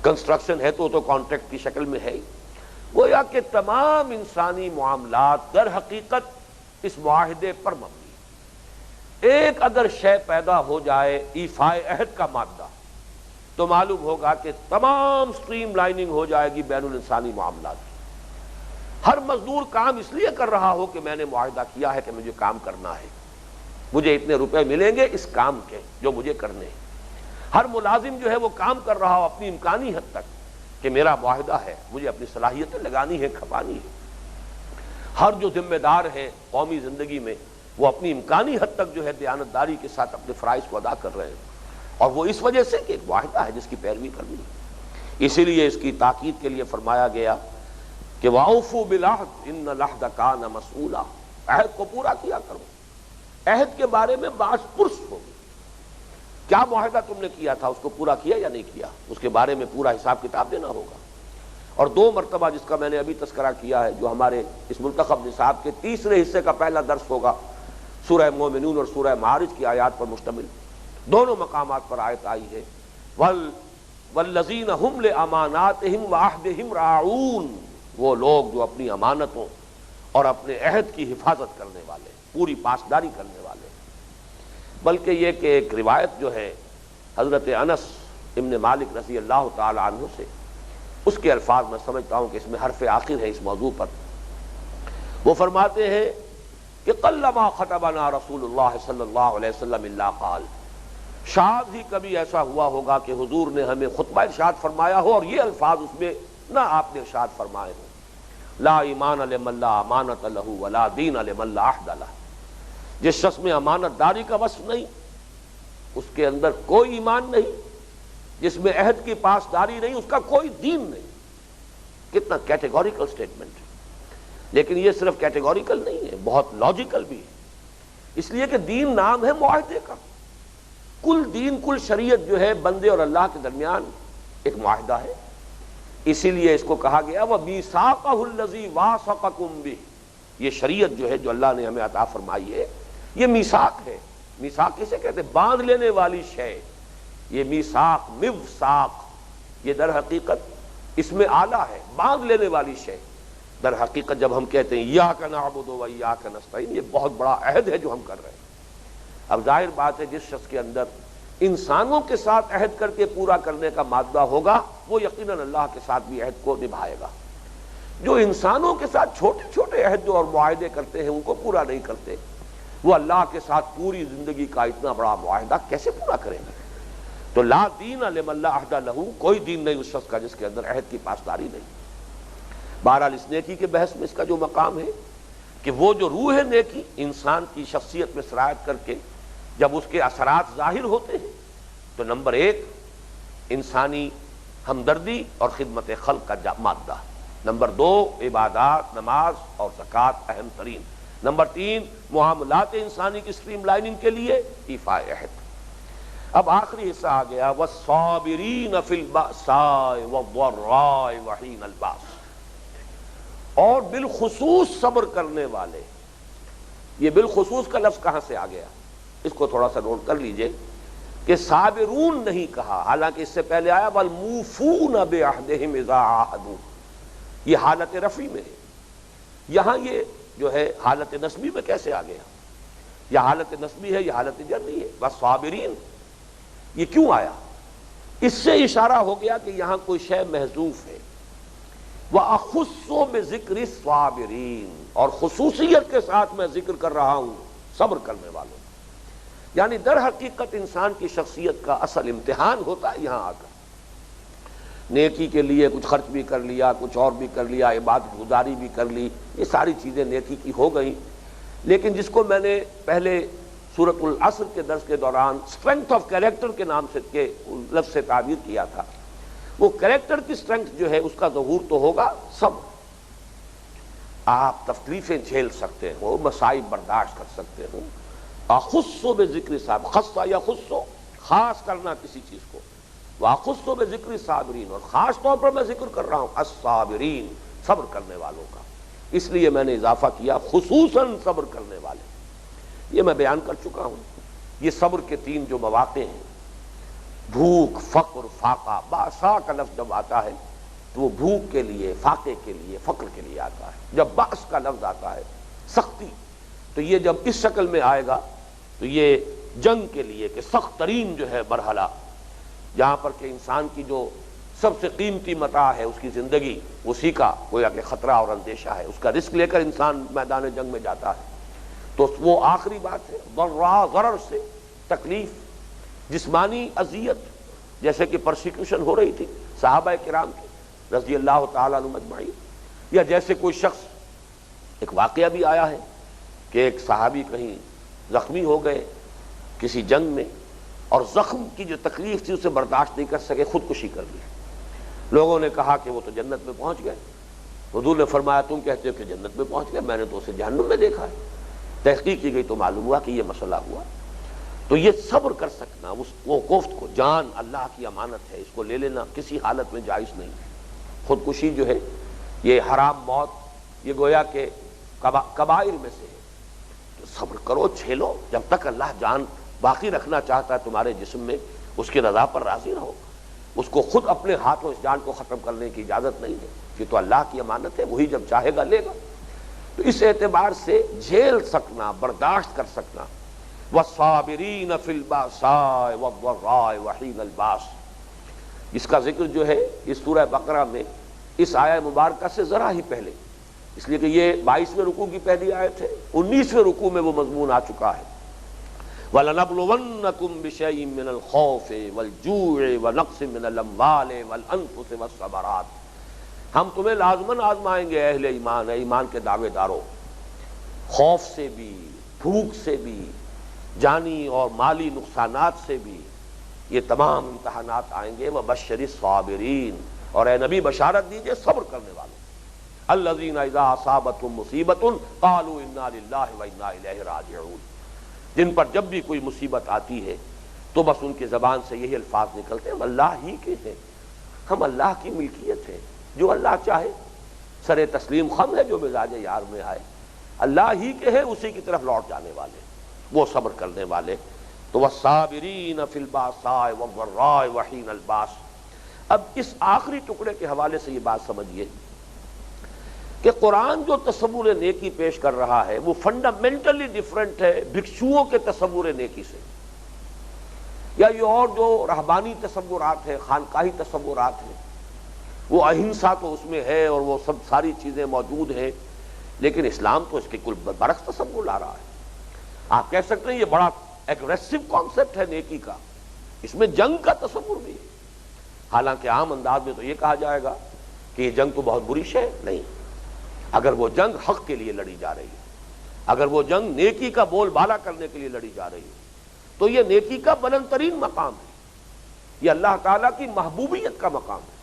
کنسٹرکشن ہے تو کانٹریکٹ کی شکل میں ہے ہی. گویا کہ تمام انسانی معاملات در حقیقت اس معاہدے پر مبنی. ایک اگر شے پیدا ہو جائے ایفائے عہد کا مادہ تو معلوم ہوگا کہ تمام سٹریم لائننگ ہو جائے گی بین الانسانی معاملات. ہر مزدور کام اس لیے کر رہا ہو کہ میں نے معاہدہ کیا ہے کہ مجھے کام کرنا ہے، مجھے اتنے روپے ملیں گے اس کام کے جو مجھے کرنے ہیں. ہر ملازم جو ہے وہ کام کر رہا ہو اپنی امکانی حد تک کہ میرا معاہدہ ہے، مجھے اپنی صلاحیتیں لگانی ہے، کھپانی ہے. ہر جو ذمہ دار ہے قومی زندگی میں وہ اپنی امکانی حد تک جو ہے دیانتداری کے ساتھ اپنے فرائض کو ادا کر رہے ہیں، اور وہ اس وجہ سے کہ ایک معاہدہ ہے جس کی پیروی کرنی ہے. اسی لیے اس کی تاکید کے لیے فرمایا گیا کہ وَأَوْفُوا بِالْعَهْدِ إِنَّ الْعَهْدَ كَانَ مَسْئُولًا. عہد کو پورا کیا کرو. عہد کے بارے میں باز پرس ہو، کیا معاہدہ تم نے کیا تھا، اس کو پورا کیا یا نہیں کیا، اس کے بارے میں پورا حساب کتاب دینا ہوگا. اور 2 مرتبہ جس کا میں نے ابھی تذکرہ کیا ہے، جو ہمارے اس منتخب نصاب کے تیسرے حصے کا پہلا درس ہوگا، سورہ مومنون اور سورہ معارج کی آیات پر مشتمل، دونوں مقامات پر آیت آئی ہے وَالَّذِينَ هُمْ لِأَمَانَاتِهِمْ وَعَهْدِهِمْ رَاعُونَ. وہ لوگ جو اپنی امانتوں اور اپنے عہد کی حفاظت کرنے والے، پوری پاسداری کرنے والے. بلکہ یہ کہ ایک روایت جو ہے حضرت انس ابن مالک رضی اللہ تعالی عنہ سے، اس کے الفاظ میں سمجھتا ہوں کہ اس میں حرف آخر ہے اس موضوع پر. وہ فرماتے ہیں کہ قلما خطبنا رسول اللہ صلی اللہ علیہ وسلم الا قال. شاید ہی کبھی ایسا ہوا ہوگا کہ حضور نے ہمیں خطبہ ارشاد فرمایا ہو اور یہ الفاظ اس میں نہ آپ نے ارشاد فرمائے ہوں، لا ایمان لمن لا امانت له ولا دین لمن لا عہد له. جس شخص میں امانت داری کا وصف نہیں، اس کے اندر کوئی ایمان نہیں، جس میں عہد کی پاسداری نہیں، اس کا کوئی دین نہیں. کتنا کیٹیگوریکل سٹیٹمنٹ ہے. لیکن یہ صرف کیٹیگوریکل نہیں ہے، بہت لاجیکل بھی ہے. اس لیے کہ دین نام ہے معاہدے کا. کل دین، کل شریعت جو ہے بندے اور اللہ کے درمیان ایک معاہدہ ہے. اسی لیے اس کو کہا گیا وَمِيثَاقَهُ الَّذِي وَاثَقَكُم بِهِ. یہ شریعت جو ہے جو اللہ نے ہمیں عطا فرمائی ہے، یہ میثاق ہے. میثاق کسے کہتے ہیں؟ باندھ لینے والی شے. یہ میثاق، موثاق، یہ در حقیقت اس میں آلہ ہے، باندھ لینے والی شے. در حقیقت جب ہم کہتے ہیں ایاک نعبد و ایاک نستعین، یہ بہت بڑا عہد ہے جو ہم کر رہے ہیں. اب ظاہر بات ہے جس شخص کے اندر انسانوں کے ساتھ عہد کر کے پورا کرنے کا مادہ ہوگا وہ یقیناً اللہ کے ساتھ بھی عہد کو نبھائے گا. جو انسانوں کے ساتھ چھوٹے چھوٹے عہد اور معاہدے کرتے ہیں ان کو پورا نہیں کرتے، وہ اللہ کے ساتھ پوری زندگی کا اتنا بڑا معاہدہ کیسے پورا کریں گے؟ تو لا دین لمن لا عہد لہ، کوئی دین نہیں اس شخص کا جس کے اندر عہد کی پاسداری نہیں. بہرحال اس نیکی کے بحث میں اس کا جو مقام ہے کہ وہ جو روح نیکی انسان کی شخصیت میں سرایت کر کے جب اس کے اثرات ظاہر ہوتے ہیں تو نمبر ایک انسانی ہمدردی اور خدمت خلق کا مادہ، نمبر دو عبادات نماز اور زکوٰۃ اہم ترین، نمبر تین معاملات انسانی کی اسٹریم لائننگ کے لیے ایفاء عہد۔ اب آخری حصہ آ گیا وَالصَّابِرِينَ فِي الْبَأْسَاءِ وَالضَّرَّاءِ وَحِينَ الْبَأْسِ، اور بالخصوص صبر کرنے والے۔ یہ بالخصوص کا لفظ کہاں سے آ گیا؟ اس کو تھوڑا سا نوٹ کر لیجئے کہ صابرون نہیں کہا، حالانکہ اس سے پہلے آیا وَالْمُوفُونَ بِعَهْدِهِمْ إِذَا عَاهَدُوا، یہ حالت رفعی میں ہے۔ یہاں یہ جو ہے حالت نصبی میں کیسے آ گیا؟ یہ حالت نصبی ہے، یہ حالت جری ہے۔ وَالصَّابِرِينَ یہ کیوں آیا؟ اس سے اشارہ ہو گیا کہ یہاں کوئی شے محذوف ہے۔ وَأَخُصُّ بِذِكْرِ الصَّابِرِينَ، اور خصوصیت کے ساتھ میں ذکر کر رہا ہوں صبر کرنے والوں، یعنی در حقیقت انسان کی شخصیت کا اصل امتحان ہوتا ہے یہاں آ کر۔ نیکی کے لیے کچھ خرچ بھی کر لیا، کچھ اور بھی کر لیا، عبادت گزاری بھی کر لی، یہ ساری چیزیں نیکی کی ہو گئیں، لیکن جس کو میں نے پہلے سورۃ العصر کے درس کے دوران اسٹرینتھ آف کیریکٹر کے نام سے کے لفظ سے تعبیر کیا تھا، وہ کیریکٹر کی اسٹرینتھ جو ہے اس کا ظہور تو ہوگا صبر۔ آپ تکلیفیں جھیل سکتے ہو، مصائب برداشت کر سکتے ہو۔ اخص بذکر صاحب، خص یا خص، خاص کرنا کسی چیز کو، واخص بذکر صابرین، اور خاص طور پر میں ذکر کر رہا ہوں الصابرین، صبر کرنے والوں کا، اس لیے میں نے اضافہ کیا خصوصاً صبر کرنے والے۔ یہ میں بیان کر چکا ہوں۔ یہ صبر کے تین جو مواقع ہیں، بھوک، فقر، فاقہ۔ باسا کا لفظ جب آتا ہے تو وہ بھوک کے لیے، فاقے کے لیے، فقر کے لیے آتا ہے۔ جب باس کا لفظ آتا ہے سختی، تو یہ جب اس شکل میں آئے گا تو یہ جنگ کے لیے کہ سخت ترین جو ہے مرحلہ، جہاں پر کہ انسان کی جو سب سے قیمتی متاع ہے اس کی زندگی، اسی کا گویا کہ خطرہ اور اندیشہ ہے، اس کا رسک لے کر انسان میدان جنگ میں جاتا ہے، تو وہ آخری بات ہے۔ ضرّا، ضرر سے تکلیف، جسمانی اذیت، جیسے کہ پرسیکیوشن ہو رہی تھی صحابہ کرام کی رضی اللہ تعالیٰ عنہم اجمعین، یا جیسے کوئی شخص، ایک واقعہ بھی آیا ہے کہ ایک صحابی کہیں زخمی ہو گئے کسی جنگ میں، اور زخم کی جو تکلیف تھی اسے برداشت نہیں کر سکے، خودکشی کر لی۔ لوگوں نے کہا کہ وہ تو جنت میں پہنچ گئے۔ حضور نے فرمایا تم کہتے ہو کہ جنت میں پہنچ گئے، میں نے تو اسے جہنم میں دیکھا ہے۔ تحقیق کی گئی تو معلوم ہوا کہ یہ مسئلہ ہوا۔ تو یہ صبر کر سکنا، وہ کوفت کو، جان اللہ کی امانت ہے، اس کو لے لینا کسی حالت میں جائز نہیں۔ خودکشی جو ہے یہ حرام موت، یہ گویا کہ کبائر میں سے ہے۔ تو صبر کرو، جھیلو، جب تک اللہ جان باقی رکھنا چاہتا ہے تمہارے جسم میں، اس کی رضا پر راضی رہو۔ اس کو خود اپنے ہاتھوں اس جان کو ختم کرنے کی اجازت نہیں ہے، یہ تو اللہ کی امانت ہے، وہی جب چاہے گا لے گا۔ تو اس اعتبار سے جھیل سکنا، برداشت کر سکنا۔ وَالصَّابِرِينَ فِي الْبَأْسَاءِ وَالضَّرَّاءِ وَحِينَ الْبَأْسِ، اس کا ذکر جو ہے اس سورہ بقرہ میں اس آیہ مبارکہ سے ذرا ہی پہلے، اس لیے کہ یہ 22ویں رکوع کی پہلی آیت ہے، 19ویں رکوع میں وہ مضمون آ چکا ہے۔ وَلَنَبْلُوَنَّكُمْ بِشَيْءٍ مِّنَ الْخَوْفِ وَالْجُوعِ وَنَقْصٍ مِّنَ الْأَمْوَالِ وَالْأَنفُسِ وَالثَّمَرَاتِ، ہم تمہیں لازماً آزمائیں گے اہل ایمان، ایمان کے دعوے داروں، خوف سے بھی، بھوک سے بھی، جانی اور مالی نقصانات سے بھی، یہ تمام امتحانات آئیں گے۔ وَبَشِّرِ الصَّابِرِينَ، اور اے نبی بشارت دیجئے صبر کرنے والوں، الَّذِينَ إِذَا أَصَابَتْهُمْ مُصِيبَةٌ قَالُوا إِنَّا لِلَّهِ وَإِنَّا إِلَيْهِ رَاجِعُونَ، جن پر جب بھی کوئی مصیبت آتی ہے تو بس ان کی زبان سے یہی الفاظ نکلتے ہیں، ہم اللہ ہی کے ہیں، ہم اللہ کی ملکیت ہے، جو اللہ چاہے، سر تسلیم خم ہے جو مزاج یار میں آئے، اللہ ہی کے ہیں، اسی کی طرف لوٹ جانے والے، وہ صبر کرنے والے۔ تو والصابرین فی الباساء والضراء وحین الباس۔ اب اس آخری ٹکڑے کے حوالے سے یہ بات سمجھیے کہ قرآن جو تصور نیکی پیش کر رہا ہے وہ فنڈامنٹلی ڈیفرنٹ ہے بھکشوؤں کے تصور نیکی سے، یا یہ اور جو رہبانی تصورات ہیں، خانقاہی تصورات ہیں، وہ اہنسا تو اس میں ہے اور وہ سب ساری چیزیں موجود ہیں، لیکن اسلام تو اس کے کل برعکس تصور لا رہا ہے۔ آپ کہہ سکتے ہیں یہ بڑا ایگریسو کانسیپٹ ہے نیکی کا، اس میں جنگ کا تصور بھی ہے، حالانکہ عام انداز میں تو یہ کہا جائے گا کہ یہ جنگ تو بہت بری شے ہے، نہیں، اگر وہ جنگ حق کے لیے لڑی جا رہی ہے، اگر وہ جنگ نیکی کا بول بالا کرنے کے لیے لڑی جا رہی ہے تو یہ نیکی کا بلند ترین مقام ہے، یہ اللہ تعالیٰ کی محبوبیت کا مقام ہے۔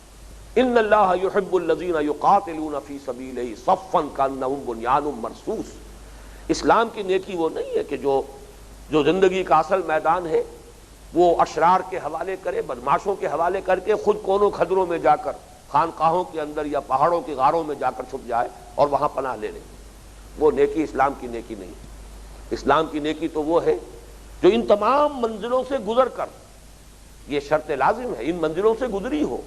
ان اللہ یحب الذین یقاتلون فی سبیلہ صفا کانہم بنیان مرصوص۔ اسلام کی نیکی وہ نہیں ہے کہ جو زندگی کا اصل میدان ہے وہ اشرار کے حوالے کرے، بدماشوں کے حوالے کر کے خود کونوں کھدروں میں جا کر خانقاہوں کے اندر یا پہاڑوں کی غاروں میں جا کر چھپ جائے اور وہاں پناہ لے لے۔ وہ نیکی اسلام کی نیکی نہیں ہے۔ اسلام کی نیکی تو وہ ہے جو ان تمام منزلوں سے گزر کر، یہ شرط لازم ہے، ان منزلوں سے گزری ہو،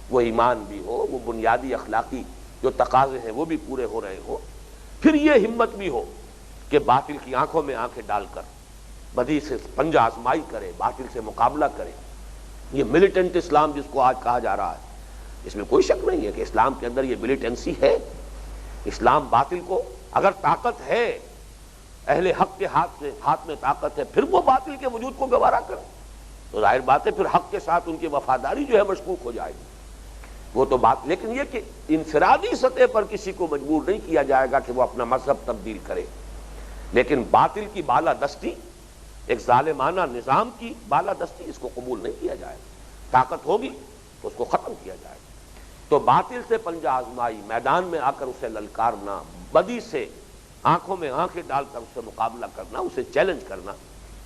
وہ ایمان بھی ہو، وہ بنیادی اخلاقی جو تقاضے ہیں وہ بھی پورے ہو رہے ہو، پھر یہ ہمت بھی ہو کہ باطل کی آنکھوں میں آنکھیں ڈال کر بدی سے پنجہ آزمائی کرے، باطل سے مقابلہ کرے۔ یہ ملیٹنٹ اسلام جس کو آج کہا جا رہا ہے، اس میں کوئی شک نہیں ہے کہ اسلام کے اندر یہ ملیٹنسی ہے۔ اسلام باطل کو، اگر طاقت ہے اہل حق کے ہاتھ میں طاقت ہے، پھر وہ باطل کے وجود کو گوارا کرے تو ظاہر بات ہے پھر حق کے ساتھ ان کی وفاداری جو ہے مشکوک ہو جائے گی۔ وہ تو بات، لیکن یہ کہ انفرادی سطح پر کسی کو مجبور نہیں کیا جائے گا کہ وہ اپنا مذہب تبدیل کرے، لیکن باطل کی بالادستی، ایک ظالمانہ نظام کی بالادستی، اس کو قبول نہیں کیا جائے گا۔ طاقت ہوگی تو اس کو ختم کیا جائے گا۔ تو باطل سے پنجہ آزمائی، میدان میں آ کر اسے للکارنا، بدی سے آنکھوں میں آنکھیں ڈال کر اس سے مقابلہ کرنا، اسے چیلنج کرنا،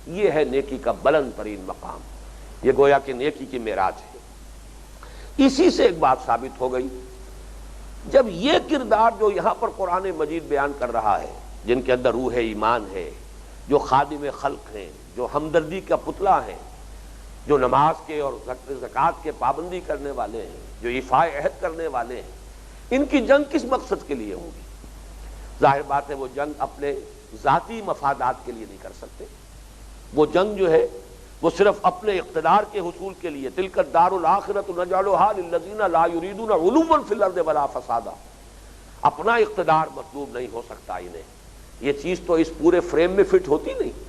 یہ ہے نیکی کا بلند ترین مقام۔ یہ گویا کہ نیکی کی معراج ہے۔ اسی سے ایک بات ثابت ہو گئی، جب یہ کردار جو یہاں پر قرآن مجید بیان کر رہا ہے، جن کے اندر روح ایمان ہے، جو خادم خلق ہیں، جو ہمدردی کا پتلا ہیں، جو نماز کے اور زکوٰۃ کے پابندی کرنے والے ہیں، جو ایفاء عہد کرنے والے ہیں، ان کی جنگ کس مقصد کے لیے ہوگی؟ ظاہر بات ہے وہ جنگ اپنے ذاتی مفادات کے لیے نہیں کر سکتے۔ وہ جنگ جو ہے وہ صرف اپنے اقتدار کے حصول کے لیے، تلک الدار الآخرۃ نجعلھا للذین لا یریدون علوا فی الارض ولا فسادا، اپنا اقتدار مطلوب نہیں ہو سکتا انہیں۔ یہ چیز تو اس پورے فریم میں فٹ ہوتی نہیں۔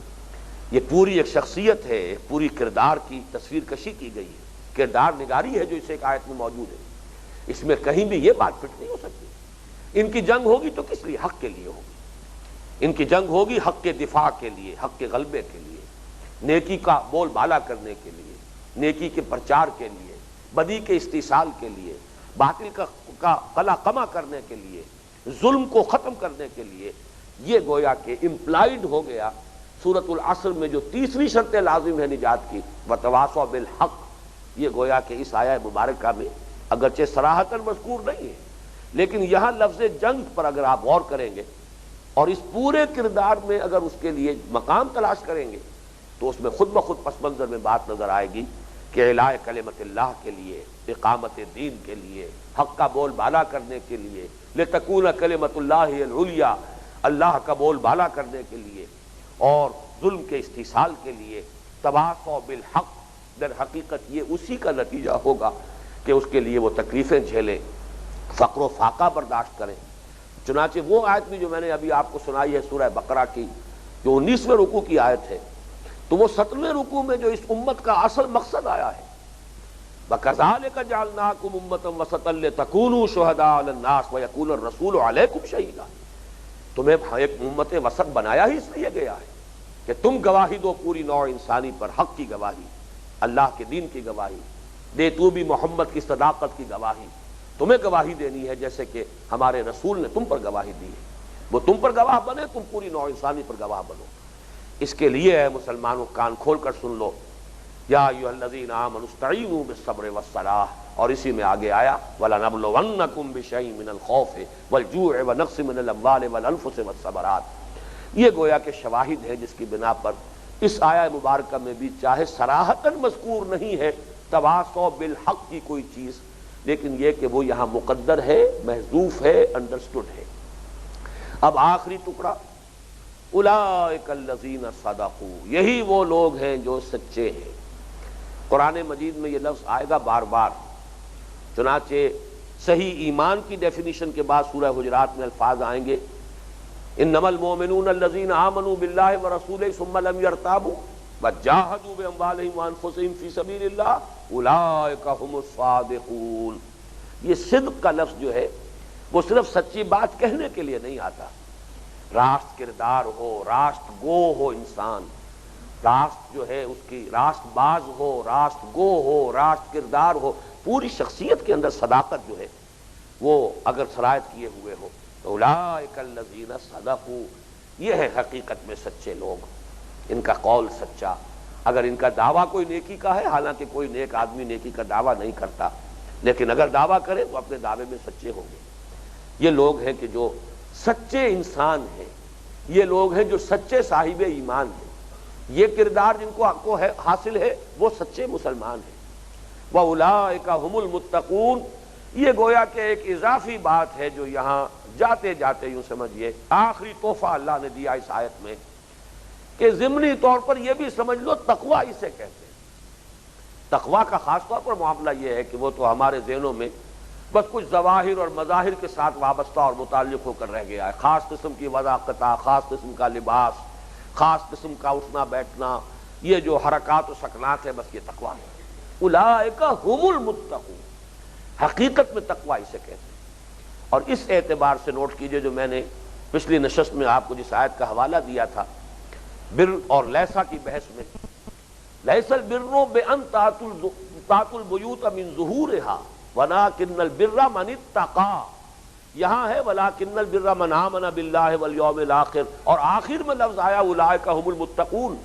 یہ پوری ایک شخصیت ہے، ایک پوری کردار کی تصویر کشی کی گئی ہے، کردار نگاری ہے جو اس ایک آیت میں موجود ہے۔ اس میں کہیں بھی یہ بات فٹ نہیں ہو سکتی۔ ان کی جنگ ہوگی تو کس لیے؟ حق کے لیے ہوگی۔ ان کی جنگ ہوگی حق کے دفاع کے لیے، حق کے غلبے کے لیے، نیکی کا بول بالا کرنے کے لیے، نیکی کے پرچار کے لیے، بدی کے استحصال کے لیے، باطل کا قلع قمع کرنے کے لیے، ظلم کو ختم کرنے کے لیے۔ یہ گویا کہ امپلائڈ ہو گیا سورۃ العصر میں جو تیسری شرط لازم ہے نجات کی، وتواصوا بالحق، یہ گویا کہ اس آیہ مبارکہ میں اگرچہ صراحتاً مذکور نہیں ہے، لیکن یہاں لفظ جنگ پر اگر آپ غور کریں گے اور اس پورے کردار میں اگر اس کے لیے مقام تلاش کریں گے تو اس میں خود بخود پس منظر میں بات نظر آئے گی کہ اعلاء کلمت اللہ کے لیے، اقامت دین کے لیے، حق کا بول بالا کرنے کے لیے، لتکون کلمت اللہ العلیٰ، اللہ کا بول بالا کرنے کے لیے، اور ظلم کے استحصال کے لیے، تواصوا بالحق، در حقیقت یہ اسی کا نتیجہ ہوگا کہ اس کے لیے وہ تکلیفیں جھیلیں، فقر و فاقہ برداشت کریں۔ چنانچہ وہ آیت بھی جو میں نے ابھی آپ کو سنائی ہے سورہ بقرہ کی، جو 19ویں رکوع کی آیت ہے، تو وہ 17ویں رکوع میں جو اس امت کا اصل مقصد آیا ہے، وَكَذَلِكَ جَعَلْنَاكُمْ أُمَّةً وَسَطًا لِتَكُونُوا شُهَدَاءَ عَلَى النَّاسِ وَيَكُونَ الرَّسُولُ عَلَيْكُمْ شَهِيدًا۔ تمہیں ایک امت وسط بنایا ہی اس لیے گیا ہے کہ تم گواہی دو پوری نوع انسانی پر، حق کی گواہی، اللہ کے دین کی گواہی دے، تو بھی محمد کی صداقت کی گواہی تمہیں گواہی دینی ہے، جیسے کہ ہمارے رسول نے تم پر گواہی دی ہے۔ وہ تم پر گواہ بنے، تم پوری نوع انسانی پر گواہ بنو۔ اس کے لیے ہے مسلمانوں کان کھول کر سن لو، یا ایھا الذین آمنوا استعینوا بالصبر والصلاۃ، اور اسی میں آگے آیا وَلَنَبْلُوَنَّکُم بِشَیْءٍ مِّنَ الْخَوْفِ وَالْجُوعِ وَنَقْصٍ مِّنَ الْأَمْوَالِ وَالْأَنفُسِ وَالثَّمَرَاتِ۔ یہ گویا کہ شواہد ہے جس کی بنا پر اس آیہ مبارکہ میں بھی چاہے صراحتاً مذکور نہیں ہے تواصوا بالحق کی کوئی چیز، لیکن یہ کہ وہ یہاں مقدر ہے، محذوف ہے، انڈرسٹوڈ ہے۔ اب آخری ٹکڑا، اولئک الذین صدقوا، یہی وہ لوگ ہیں جو سچے ہیں۔ قرآن مجید میں یہ لفظ آئے گا بار بار، چنانچہ صحیح ایمان کی ڈیفینیشن کے بعد سورہ حجرات میں الفاظ آئیں گے، انما المؤمنون الذین آمنوا باللہ ورسولہ ثم لم یرتابوا وجاہدوا باموالہم وانفسہم فی سبیل اللہ اولئک ھم الصادقون۔ یہ صدق کا لفظ جو ہے وہ صرف سچی بات کہنے کے لیے نہیں آتا، راست کردار ہو، راست گو ہو انسان، راست جو ہے اس کی راست باز ہو، راست گو ہو، راست کردار ہو، پوری شخصیت کے اندر صداقت جو ہے وہ اگر سرایت کیے ہوئے ہو تو اولئک الذین صدقوا، یہ ہے حقیقت میں سچے لوگ، ان کا قول سچا۔ اگر ان کا دعویٰ کوئی نیکی کا ہے، حالانکہ کوئی نیک آدمی نیکی کا دعویٰ نہیں کرتا، لیکن اگر دعویٰ کرے تو اپنے دعوے میں سچے ہوں گے۔ یہ لوگ ہیں کہ جو سچے انسان ہیں، یہ لوگ ہیں جو سچے صاحب ایمان ہیں، یہ کردار جن کو حاصل ہے وہ سچے مسلمان ہیں۔ وَأُولَٰئِكَ هُمُ الْمُتَّقُونَ، یہ گویا کہ ایک اضافی بات ہے جو یہاں جاتے جاتے یوں سمجھیے آخری تحفہ اللہ نے دیا اس آیت میں، کہ ضمنی طور پر یہ بھی سمجھ لو تقویٰ اسے کہتے ہیں۔ تقویٰ کا خاص طور پر معاملہ یہ ہے کہ وہ تو ہمارے ذہنوں میں بس کچھ ظواہر اور مظاہر کے ساتھ وابستہ اور متعلق ہو کر رہ گیا ہے، خاص قسم کی وضاحت، خاص قسم کا لباس، خاص قسم کا اٹھنا بیٹھنا، یہ جو حرکات و سکنات ہے، بس یہ تقویٰ ہے۔ اولئک هم المتقون، حقیقت میں تقویٰ اسے کہتے ہیں۔ اور اس اعتبار سے نوٹ کیجئے جو میں نے پچھلی نشست میں آپ کو جس آیت کا حوالہ دیا تھا بر اور لیسا کی بحث میں، لیس البر بأن تأتوا البیوت من ظہورها ولکن البر من اتقى، یہاں ہے ولکن البر من آمن باللہ والیوم الآخر، اور آخر میں لفظ آیا اولئک هم المتقون،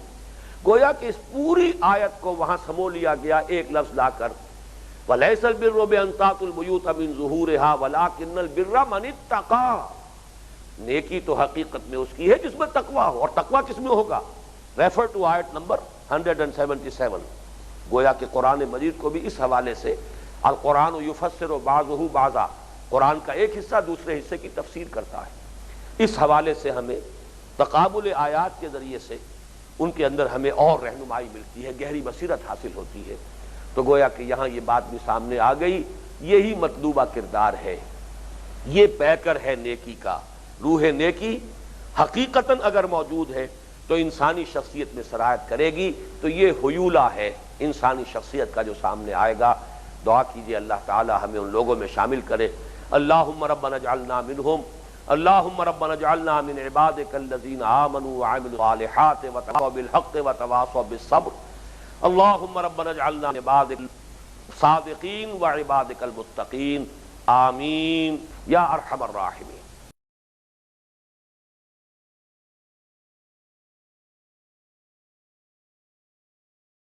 گویا کہ اس پوری آیت کو وہاں سمو لیا گیا ایک لفظ لا کر، ولیس البر بأن تأتوا البیوت من ظہورها ولکن البر من اتقى، نیکی تو حقیقت میں اس کی ہے جس میں تقویٰ ہو، اور تقویٰ کس میں ہوگا؟ ریفر ٹو آیت نمبر 177۔ گویا کہ قرآن مجید کو بھی اس حوالے سے القرآن یفسر بعضہ بعضا، قرآن کا ایک حصہ دوسرے حصے کی تفسیر کرتا ہے، اس حوالے سے ہمیں تقابل آیات کے ذریعے سے ان کے اندر ہمیں اور رہنمائی ملتی ہے، گہری بصیرت حاصل ہوتی ہے۔ تو گویا کہ یہاں یہ بات بھی سامنے آ گئی، یہی مطلوبہ کردار ہے، یہ پیکر ہے نیکی کا۔ روح نیکی حقیقتاً اگر موجود ہے تو انسانی شخصیت میں سرایت کرے گی، تو یہ حیولہ ہے انسانی شخصیت کا جو سامنے آئے گا۔ دعا کیجیے اللہ تعالی ہمیں ان لوگوں میں شامل کرے۔ اللہم ربنا اجعلنا منہم، اللہم ربنا اجعلنا من عبادک الذین آمنوا وعملوا الصالحات وتواصوا بالحق وتواصوا بالصبر، اللہم ربنا اجعلنا من عبادک الصادقین وعبادک المتقین، آمین یا ارحم الراحمین۔